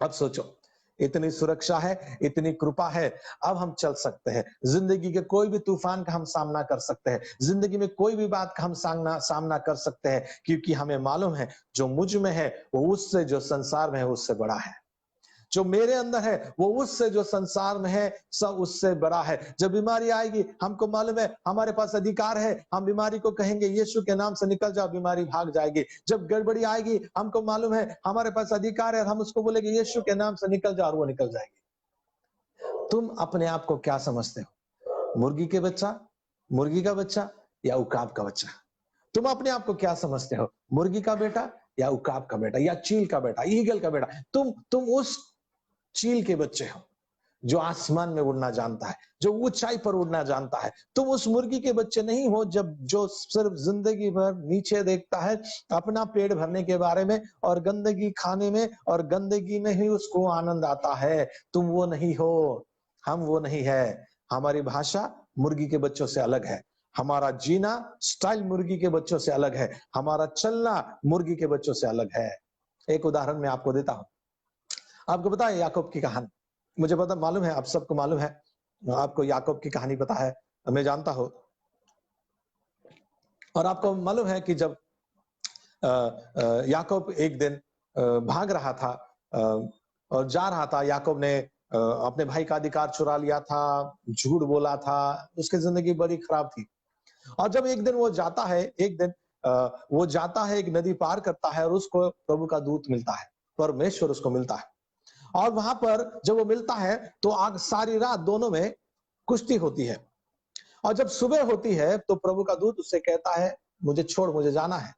अब सोचो, इतनी सुरक्षा है, इतनी कृपा है, अब हम चल सकते हैं। जिंदगी के कोई भी तूफान का हम सामना कर सकते हैं, जिंदगी में कोई भी बात का हम सामना कर सकते हैं, क्योंकि हमें मालूम है जो मुझ में है वो उससे, जो संसार में है उससे बड़ा है। जो मेरे अंदर है वो उससे, जो संसार में है सब उससे बड़ा है। जब बीमारी आएगी, हमको मालूम है हमारे पास अधिकार है, हम बीमारी को कहेंगे यीशु के नाम से निकल जाओ, बीमारी भाग जाएगी। जब गड़बड़ी आएगी, हमको मालूम है हमारे पास अधिकार है, हम उसको बोलेंगे यीशु के नाम से निकल जाओ, और वो निकल जाएगी। तुम अपने आप को क्या समझते हो? मुर्गी के बच्चा, मुर्गी का बच्चा, या उकाब का बच्चा? तुम अपने आप को क्या समझते हो? मुर्गी का बेटा, या उकाब का बेटा, या चील का बेटा, ईगल का बेटा? तुम उस चील के बच्चे हो जो आसमान में उड़ना जानता है, जो ऊंचाई पर उड़ना जानता है। तुम उस मुर्गी के बच्चे नहीं हो जब जो सिर्फ जिंदगी भर नीचे देखता है, अपना पेट भरने के बारे में, और गंदगी खाने में, और गंदगी में ही उसको आनंद आता है। तुम वो नहीं हो, हम वो नहीं है। हमारी भाषा मुर्गी के बच्चों से अलग है, हमारा जीना स्टाइल मुर्गी के बच्चों से अलग है, हमारा चलना मुर्गी के बच्चों से अलग है। एक उदाहरण मैं आपको देता हूं। आपको पता है याकूब की कहानी? मुझे पता, मालूम है, आप सबको मालूम है, आपको याकूब की कहानी पता है, मैं जानता हूं। और आपको मालूम है कि जब याकूब एक दिन भाग रहा था और जा रहा था, याकूब ने अपने भाई का अधिकार चुरा लिया था, झूठ बोला था, उसकी जिंदगी बड़ी खराब थी। और जब एक दिन वो जाता है, एक दिन वो जाता है, एक नदी पार करता है, और उसको प्रभु का दूत मिलता है, परमेश्वर उसको मिलता है। और वहां पर जब वो मिलता है तो आग सारी रात दोनों में कुश्ती होती है। और जब सुबह होती है तो प्रभु का दूत उससे कहता है मुझे छोड़, मुझे जाना है।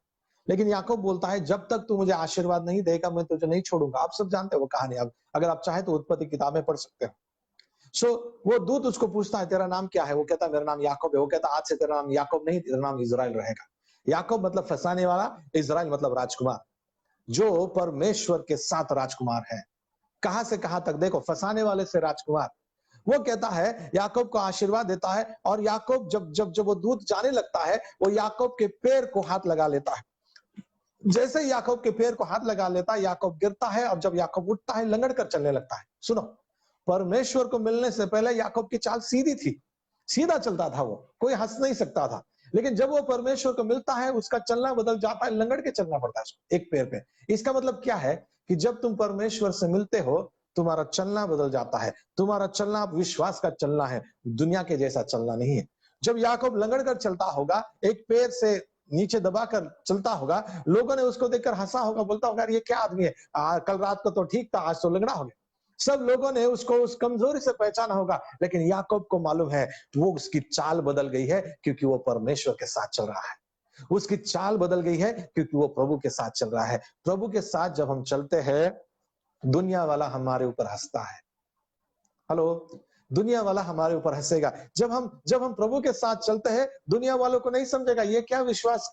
लेकिन याकूब बोलता है जब तक तू मुझे आशीर्वाद नहीं देगा मैं तुझे नहीं छोड़ूंगा। आप सब जानते हो वो कहानी, अब अगर आप चाहे तो उत्पत्ति किताब में पढ़ सकते हो। सो वो दूत उसको पूछता है तेरा नाम क्या है? वो कहता है मेरा नाम याकूब है। वो कहता आज से तेरा नाम याकूब नहीं, तेरा नाम इजराइल रहेगा। याकूब मतलब फंसाने वाला, इजराइल मतलब राजकुमार, जो परमेश्वर के साथ राजकुमार है। कहां से कहां तक देखो, फंसाने वाले से राजकुमार। वो कहता है याकूब को आशीर्वाद देता है, और याकूब जब जब जब वो दूत जाने लगता है, वो याकूब के पैर को हाथ लगा लेता है। जैसे ही याकूब के पैर को हाथ लगा लेता है, याकूब गिरता है, और जब याकूब उठता है लंगड़ कर चलने लगता है। सुनो, परमेश्वर को मिलने से पहले याकूब की चाल सीधी थी, सीधा चलता था, वो कोई हंस नहीं सकता था। लेकिन जब वो परमेश्वर को मिलता है, उसका चलना बदल जाता है, लंगड़ के चलना पड़ता है उसको, एक पैर पे। इसका मतलब क्या है कि जब तुम परमेश्वर से मिलते हो, तुम्हारा चलना बदल जाता है। तुम्हारा चलना अब विश्वास का चलना है, दुनिया के जैसा चलना नहीं है। जब याकूब लंगड़ कर चलता होगा, एक पैर से नीचे दबाकर चलता होगा, लोगों ने उसको देखकर हंसा होगा, बोलता होगा, ये क्या आदमी है? कल रात को तो ठीक था, आज तो लंगड़ा हो गया। सब लोगों ने उसको उस कमजोरी से पहचाना होगा, लेकिन याकूब को मालूम है वो उसकी चाल बदल गई है, क्योंकि वो परमेश्वर के साथ चल रहा है। उसकी चाल बदल गई है क्योंकि वो प्रभु के साथ चल रहा है। प्रभु के साथ जब हम चलते हैं, दुनिया वाला हमारे ऊपर हंसता है। हेलो, दुनिया वाला हमारे ऊपर हंसेगा। जब हम प्रभु के साथ चलते हैं, दुनिया वालों को नहीं समझेगा, ये क्या विश्वास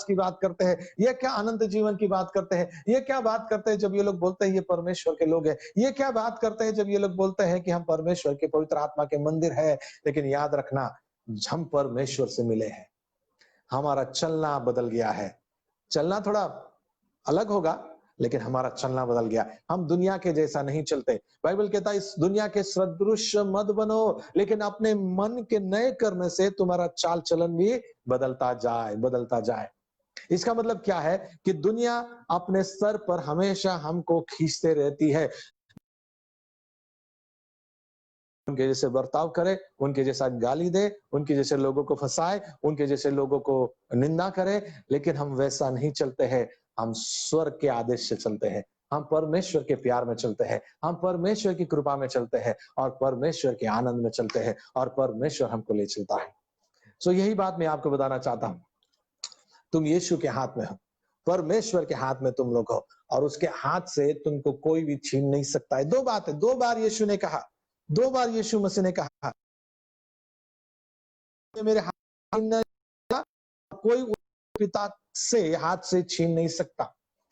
की बात करते हैं, ये क्या अनंत जीवन की बात करते हैं, ये क्या बात करते हैं जब ये लोग बोलते हैं ये परमेश्वर के लोग हैं, ये क्या बात करते हैं जब ये लोग बोलते हैं कि हम परमेश्वर के पवित्र आत्मा के मंदिर है। लेकिन याद रखना, हम परमेश्वर से मिले हैं, हमारा चलना बदल गया है। चलना थोड़ा अलग होगा, लेकिन हमारा चलना बदल गया। हम दुनिया के जैसा नहीं चलते। बाइबल कहता है इस दुनिया के सदृश मत बनो, लेकिन अपने मन के नए करने से तुम्हारा चाल चलन भी बदलता जाए। इसका मतलब क्या है कि दुनिया अपने स्तर पर हमेशा हमको खींचते रहती है। उनके जैसे बर्ताव करे, उनके जैसा गाली दे, उनके जैसे लोगों को फंसाए, उनके जैसे लोगों को निंदा करे, लेकिन हम वैसा नहीं चलते हैं। हम स्वर्ग के आदेश से चलते हैं, हम परमेश्वर के प्यार में चलते हैं, हम परमेश्वर की कृपा में चलते हैं और परमेश्वर के आनंद में चलते हैं और परमेश्वर हमको ले चलता है। सो यही बात मैं आपको बताना चाहता हूँ। तुम यीशु के हाथ में हो, परमेश्वर के हाथ में तुम लोग हो, और उसके हाथ से तुमको कोई भी छीन नहीं सकता है। दो बात है, दो बार यीशु ने कहा, दो बार यीशु मसीह ने कहा, मेरे हाथ में कोई पिता से हाथ से छीन नहीं सकता।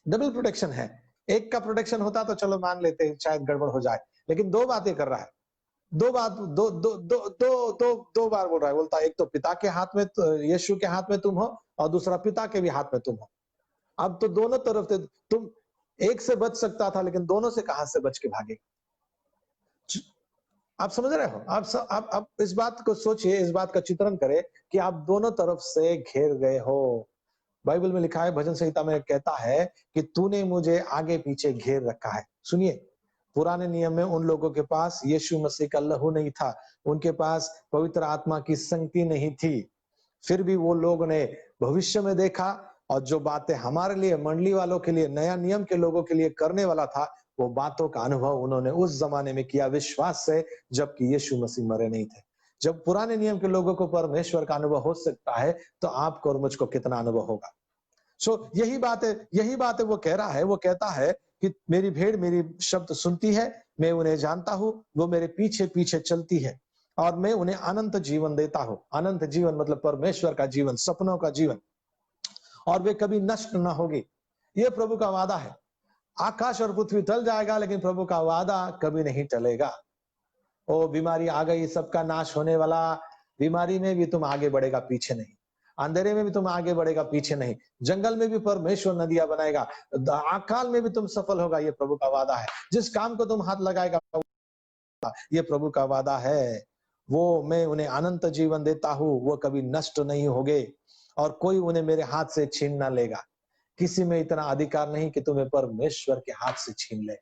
डबल प्रोटेक्शन है। एक का प्रोटेक्शन होता तो चलो मान लेते हैं, शायद गड़बड़ हो जाए, लेकिन दो बातें कर रहा है। दो बात दो दो दो दो दो दो बार बोल रहा है। बोलता है एक तो पिता के हाथ में, यीशु के हाथ में तुम हो, और दूसरा पिता के भी हाथ में तुम हो। अब तो दोनों तरफ से तुम, एक से बच सकता था, लेकिन दोनों से कहां से बच के भागे? आप समझ रहे हो? आप इस बात को सोचिए, इस बात का चित्रण करें कि आप दोनों तरफ से घेर गए हो। बाइबल में लिखा है, भजन संहिता में कहता है कि तूने मुझे आगे पीछे घेर रखा है। सुनिए, पुराने नियम में उन लोगों के पास यीशु मसीह का लहू नहीं था, उनके पास पवित्र आत्मा की संगति नहीं थी। फिर भी वो लोग ने भविष्य में देखा, और जो बातें हमारे लिए, मंडली वालों के लिए, नया नियम के लोगों के लिए करने वाला था, वो बातों का अनुभव उन्होंने उस जमाने में किया विश्वास से, जबकि यीशु मसीह मरे नहीं थे। जब पुराने नियम के लोगों को परमेश्वर का अनुभव हो सकता है, तो आपको और मुझको कितना अनुभव होगा? सो यही बात है वो कह रहा है। वो कहता है कि मेरी भेड़ मेरी शब्द सुनती है, मैं उन्हें जानता हूँ, वो मेरे पीछे पीछे चलती है, और मैं उन्हें अनंत जीवन देता हूँ। अनंत जीवन मतलब परमेश्वर का जीवन, सपनों का जीवन, और वे कभी नष्ट ना होगी। ये प्रभु का वादा है। आकाश और पृथ्वी टल जाएगा, लेकिन प्रभु का वादा कभी नहीं टलेगा। ओ बीमारी आ गई, सबका नाश होने वाला, बीमारी में भी तुम आगे बढ़ेगा, पीछे नहीं। अंधेरे में भी तुम आगे बढ़ेगा, पीछे नहीं। जंगल में भी परमेश्वर नदियां बनाएगा, अकाल में भी तुम सफल होगा, ये प्रभु का वादा है। जिस काम को तुम हाथ लगाएगा, ये प्रभु का वादा है। वो, मैं उन्हें अनंत जीवन देता हूँ, वो कभी नष्ट नहीं होंगे, और कोई उन्हें मेरे हाथ से छीन ना लेगा। किसी में इतना अधिकार नहीं कि तुम्हें परमेश्वर के हाथ से छीन ले।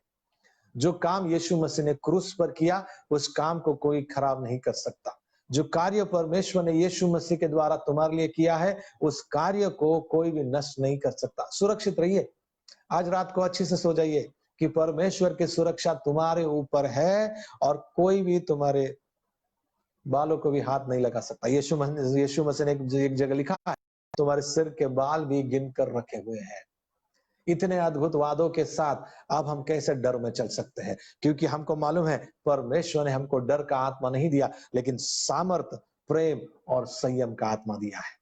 जो काम यीशु मसीह ने क्रूस पर किया, उस काम को कोई खराब नहीं कर सकता। जो कार्य परमेश्वर ने यीशु मसीह के द्वारा तुम्हारे लिए किया है, उस कार्य को कोई भी नष्ट नहीं कर सकता। सुरक्षित रहिए। आज रात को अच्छे से सो जाइए कि परमेश्वर की सुरक्षा तुम्हारे ऊपर है, और कोई भी तुम्हारे बालों को भी हाथ नहीं लगा सकता। यीशु मसीह ने एक जगह लिखा है, तुम्हारे सिर के बाल भी गिन कर रखे हुए हैं। इतने अद्भुत वादों के साथ अब हम कैसे डर में चल सकते हैं? क्योंकि हमको मालूम है परमेश्वर ने हमको डर का आत्मा नहीं दिया, लेकिन सामर्थ, प्रेम और संयम का आत्मा दिया है।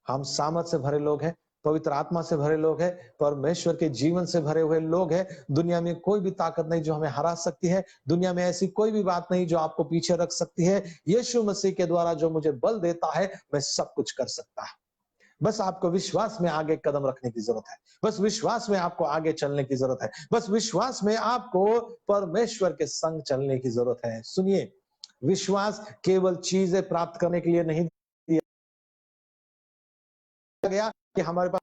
हम सामर्थ से भरे लोग हैं, पवित्र आत्मा से भरे लोग हैं, परमेश्वर के जीवन से भरे हुए लोग हैं। दुनिया में कोई भी ताकत नहीं जो हमें हरा सकती है। दुनिया में ऐसी कोई भी बात नहीं जो आपको पीछे रख सकती है। यीशु मसीह के द्वारा जो मुझे बल देता है, मैं सब कुछ कर सकता हूं। बस आपको विश्वास में आगे कदम रखने की जरूरत है। बस विश्वास में आपको आगे चलने की जरूरत है। बस विश्वास में आपको परमेश्वर के संग चलने की जरूरत है। सुनिए, विश्वास केवल चीजें प्राप्त करने के लिए नहीं गया कि हमारे पास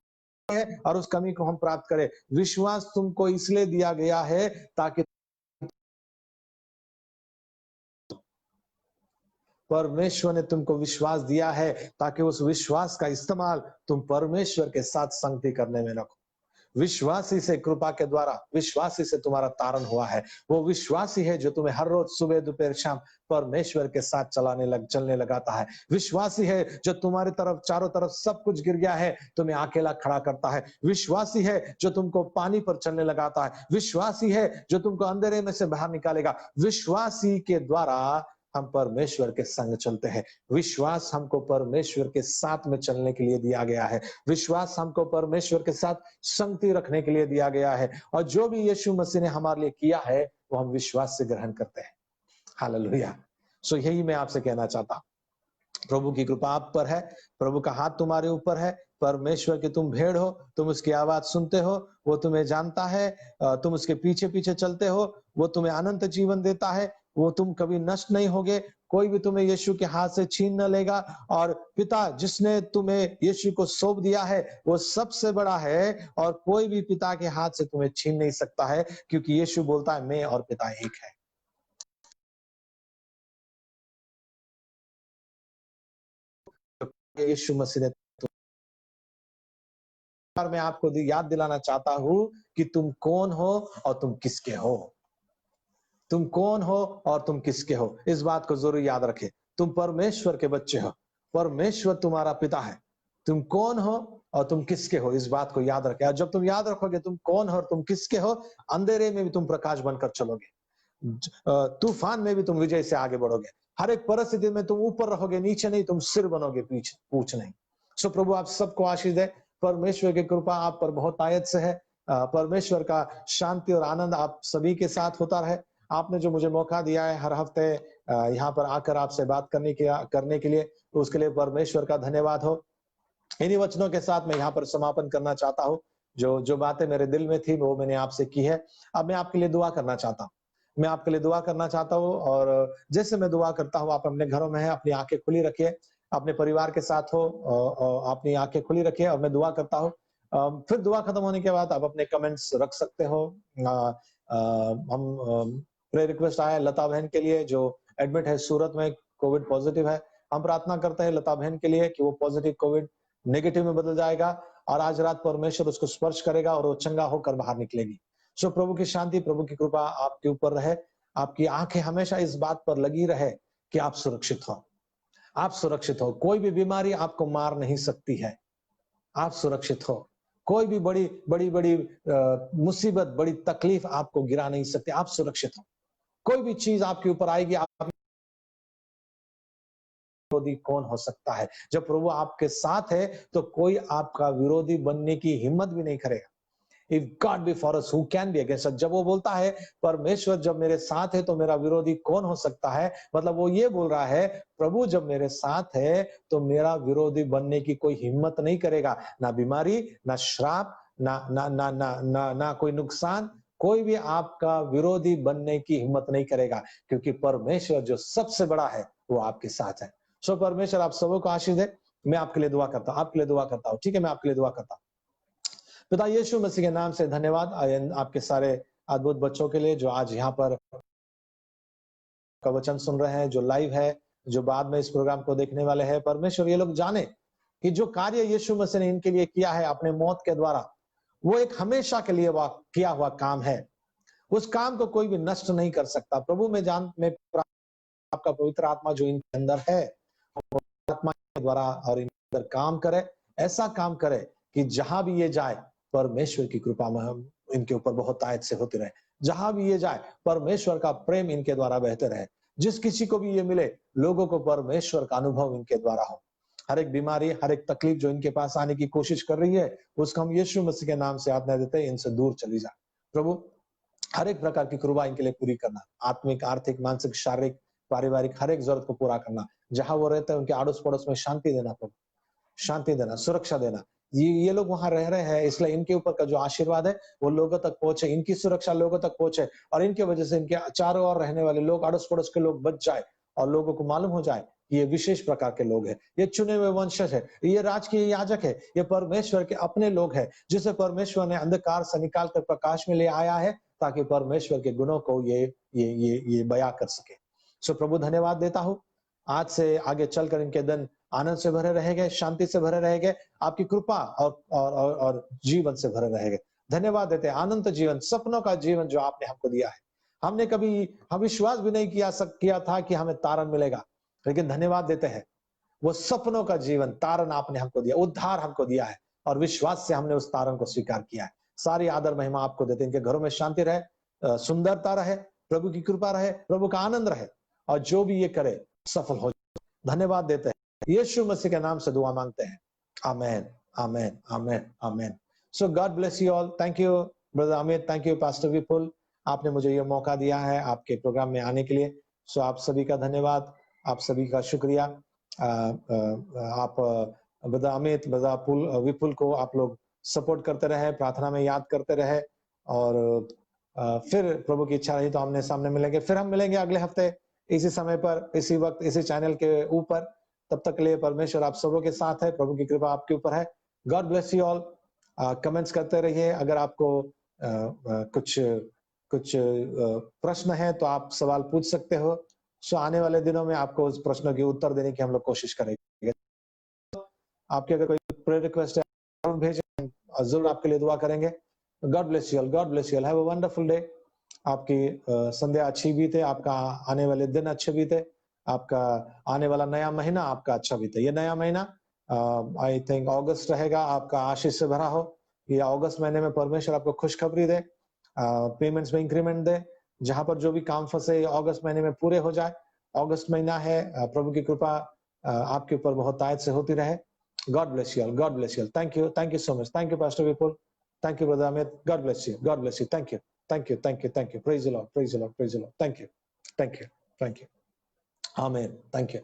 है और उस कमी को हम प्राप्त करें। विश्वास तुमको इसलिए दिया गया है ताकि परमेश्वर ने तुमको विश्वास दिया है ताकि उस विश्वास का इस्तेमाल तुम परमेश्वर के साथ संगति करने में रखो। विश्वासी से कृपा के द्वारा विश्वासी से तुम्हारा तारण हुआ है। वो विश्वासी है जो तुम्हें हर रोज सुबह दोपहर शाम परमेश्वर के साथ चलने लगाता है। विश्वासी है जो तुम्हारी तरफ चारों तरफ सब कुछ गिर गया है, तुम्हें अकेला खड़ा करता है। विश्वासी है जो तुमको पानी पर चलने लगाता है। विश्वासी है जो तुमको अंधेरे में से बाहर निकालेगा। विश्वासी के द्वारा हम परमेश्वर के संग चलते हैं। विश्वास हमको परमेश्वर के साथ में चलने के लिए दिया गया है। विश्वास हमको परमेश्वर के साथ संगति रखने के लिए दिया गया है, और जो भी यीशु मसीह ने हमारे लिए किया है वो हम विश्वास से ग्रहण करते हैं। हालेलुया। सो यही मैं आपसे कहना चाहता हूं, प्रभु की कृपा आप पर है, प्रभु का हाथ तुम्हारे ऊपर है। परमेश्वर की तुम भेड़ हो, तुम उसकी आवाज सुनते हो, वो तुम्हें जानता है, तुम उसके पीछे पीछे चलते हो, वो तुम्हें अनंत जीवन देता है, वो तुम कभी नष्ट नहीं होगे। कोई भी तुम्हें यीशु के हाथ से छीन न लेगा। और पिता जिसने तुम्हें यीशु को सौंप दिया है वो सबसे बड़ा है, और कोई भी पिता के हाथ से तुम्हें छीन नहीं सकता है, क्योंकि यीशु बोलता है मैं और पिता एक है। यीशु मसीह ने और मैं आपको याद दिलाना चाहता हूं कि तुम कौन हो और तुम किसके हो। तुम कौन हो और तुम किसके हो, इस बात को जरूर याद रखें। तुम परमेश्वर के बच्चे हो, परमेश्वर तुम्हारा पिता है। तुम कौन हो और तुम किसके हो, इस बात को याद रखें। और जब तुम याद रखोगे तुम कौन हो और तुम किसके हो, अंधेरे में भी तुम प्रकाश बनकर चलोगे, तूफान में भी तुम विजय से आगे बढ़ोगे। हर एक परिस्थिति में तुम ऊपर रहोगे, नीचे नहीं, तुम सिर बनोगे, पीछे पूछ नहीं। सो प्रभु आप सबको आशीष दे। परमेश्वर की कृपा आप पर बहुत आयत से है। परमेश्वर का शांति और आनंद आप सभी के साथ होता रहे। आपने जो मुझे मौका दिया है हर हफ्ते यहाँ पर आकर आपसे बात करने के लिए, तो उसके लिए परमेश्वर का धन्यवाद हो। इन्हीं वचनों के साथ मैं यहाँ पर समापन करना चाहता हूँ। जो जो बातें मेरे दिल में थी वो मैंने आपसे की है। अब मैं आपके लिए दुआ करना चाहता हूँ। मैं आपके लिए दुआ करना चाहता हूँ, और जैसे मैं दुआ करता हूँ आप अपने घरों में हैं, अपनी आंखें खुली रखिए, अपने परिवार के साथ हो, अपनी आंखें खुली रखिए, और मैं दुआ करता हूँ। फिर दुआ खत्म होने के बाद आप अपने कमेंट्स रख सकते हो। हम प्रेयर रिक्वेस्ट आया है लता बहन के लिए जो एडमिट है सूरत में, कोविड पॉजिटिव है। हम प्रार्थना करते हैं लता बहन के लिए कि वो पॉजिटिव कोविड नेगेटिव में बदल जाएगा, और आज रात परमेश्वर उसको स्पर्श करेगा और वो चंगा होकर बाहर निकलेगी। सो प्रभु की शांति, प्रभु की कृपा आपके ऊपर रहे। आपकी आंखें हमेशा इस बात पर लगी रहे कि आप सुरक्षित हो। आप सुरक्षित हो, कोई भी बीमारी आपको मार नहीं सकती है। आप सुरक्षित हो। कोई भी बड़ी मुसीबत, बड़ी तकलीफ आपको गिरा नहीं सकती। आप सुरक्षित हो। कोई भी चीज आपके ऊपर आएगी, आप विरोधी कौन हो सकता है? जब प्रभु आपके साथ है तो कोई आपका विरोधी बनने की हिम्मत भी नहीं करेगा। If God be for us, who can be against us? जब वो बोलता है परमेश्वर जब मेरे साथ है तो मेरा विरोधी कौन हो सकता है, मतलब वो ये बोल रहा है प्रभु जब मेरे साथ है तो मेरा विरोधी बनने की कोई हिम्मत नहीं करेगा। ना बीमारी, ना श्राप, ना कोई नुकसान, कोई भी आपका विरोधी बनने की हिम्मत नहीं करेगा, क्योंकि परमेश्वर जो सबसे बड़ा है वो आपके साथ है। सो परमेश्वर आप सबों को आशीष दे। मैं आपके लिए दुआ करता हूँ, आपके लिए दुआ करता हूँ। ठीक है, मैं आपके लिए दुआ करता हूँ। पिता यीशु मसीह के नाम से धन्यवाद आपके सारे अद्भुत बच्चों के लिए जो आज यहाँ पर का वचन सुन रहे हैं, जो लाइव है, जो बाद में इस प्रोग्राम को देखने वाले हैं। परमेश्वर ये लोग जाने कि जो कार्य यीशु मसीह ने इनके लिए किया है अपने मौत के द्वारा, वो एक हमेशा के लिए किया हुआ काम है। उस काम को कोई भी नष्ट नहीं कर सकता। प्रभु मैं आपका पवित्र आत्मा जो इनके अंदर है, आत्मा के द्वारा और इनके अंदर काम करे, ऐसा काम करे कि जहां भी ये जाए परमेश्वर की कृपा में इनके ऊपर बहुत आयत से होती रहे। जहां भी ये जाए परमेश्वर का प्रेम इनके द्वारा बहते रहे। जिस किसी को भी ये मिले, लोगों को परमेश्वर का अनुभव इनके द्वारा हो। हर एक बीमारी, हर एक तकलीफ जो इनके पास आने की कोशिश कर रही है, उसको हम यीशु मसीह के नाम से आज्ञा देते हैं, इनसे दूर चली जाए। प्रभु हर एक प्रकार की कृपा इनके लिए पूरी करना, आत्मिक, आर्थिक, मानसिक, शारीरिक, पारिवारिक हर एक जरूरत को पूरा करना। जहां वो रहते हैं उनके आड़ोस पड़ोस में शांति देना, प्रभु शांति देना, सुरक्षा देना। ये लोग वहां रह रहे हैं, इसलिए इनके ऊपर का जो आशीर्वाद है वो लोगों तक पहुंचे, इनकी सुरक्षा लोगों तक पहुंचे, और इनके वजह से इनके चारों ओर रहने वाले लोग, अड़ोस पड़ोस के लोग बच जाए, और लोगों को मालूम हो जाए ये विशेष प्रकार के लोग हैं, ये चुने हुए वंशज है, ये राजकीय याजक है, ये परमेश्वर के अपने लोग हैं, जिसे परमेश्वर ने अंधकार से निकाल कर प्रकाश में ले आया है, ताकि परमेश्वर के गुणों को ये बयां कर सके। सो प्रभु धन्यवाद देता हूँ, आज से आगे चलकर इनके दिन आनंद से भरे रहेंगे, शांति से भरे रहेंगे, आपकी कृपा और जीवन से भरे रहेंगे। धन्यवाद देते हैं, अनंत जीवन, सपनों का जीवन जो आपने हमको दिया है। हमने कभी हम विश्वास भी नहीं किया था कि हमें तारण मिलेगा, लेकिन धन्यवाद देते हैं, वो सपनों का जीवन तारण आपने हमको दिया, उद्धार हमको दिया है और विश्वास से हमने उस तारण को स्वीकार किया है। सारी आदर महिमा आपको देते हैं, इनके घरों में शांति रहे, सुंदरता रहे, प्रभु की कृपा रहे, प्रभु का आनंद रहे और जो भी ये करे सफल हो। धन्यवाद देते हैं, यीशु मसीह के नाम से दुआ मांगते हैं। Amen, amen, amen, amen. So God bless you all. Thank you brother Amit, thank you pastor Vipul, आपने मुझे ये मौका दिया है आपके प्रोग्राम में आने के लिए। सो आप सभी का धन्यवाद, आप सभी का शुक्रिया। आप ब्रदर अमित, ब्रदर विपुल को आप लोग सपोर्ट करते रहे, प्रार्थना में याद करते रहे और फिर प्रभु की इच्छा रही तो आमने सामने मिलेंगे। फिर हम मिलेंगे अगले हफ्ते इसी समय पर, इसी वक्त, इसी चैनल के ऊपर। तब तक के लिए परमेश्वर आप सबों के साथ है, प्रभु की कृपा आपके ऊपर है। God bless you all. Comments करते रहिए, अगर आपको कुछ प्रश्न है तो आप सवाल पूछ सकते हो। सो आने वाले दिनों में आपको उस प्रश्नों के उत्तर देने की हम लोग कोशिश करेंगे। आपके अगर कोई प्रेयर रिक्वेस्ट है भेजें, जरूर आपके लिए दुआ करेंगे। God bless you all, God bless you all, have a wonderful day. आपकी संध्या अच्छी बीते, आपका आने वाले दिन अच्छे बीते, आपका आने वाला नया महीना आपका अच्छा बीते। ये नया महीना आई थिंक अगस्त रहेगा, आपका आशीष से भरा हो। ये अगस्त महीने में परमेश्वर आपको खुशखबरी दे, पेमेंट्स में इंक्रीमेंट दे, जहां पर जो भी काम फंसे अगस्त महीने में पूरे हो जाए। अगस्त महीना है, प्रभु की कृपा आपके ऊपर बहुत आयत से होती रहे। God bless you all, God bless you all. Thank you so much, thank you pastor Vipul, thank you brother Amit, God bless you, God bless you, thank you, thank you, thank you, thank you, praise the Lord, praise the Lord, praise the Lord, thank you, thank you, thank you, आमीन, thank you.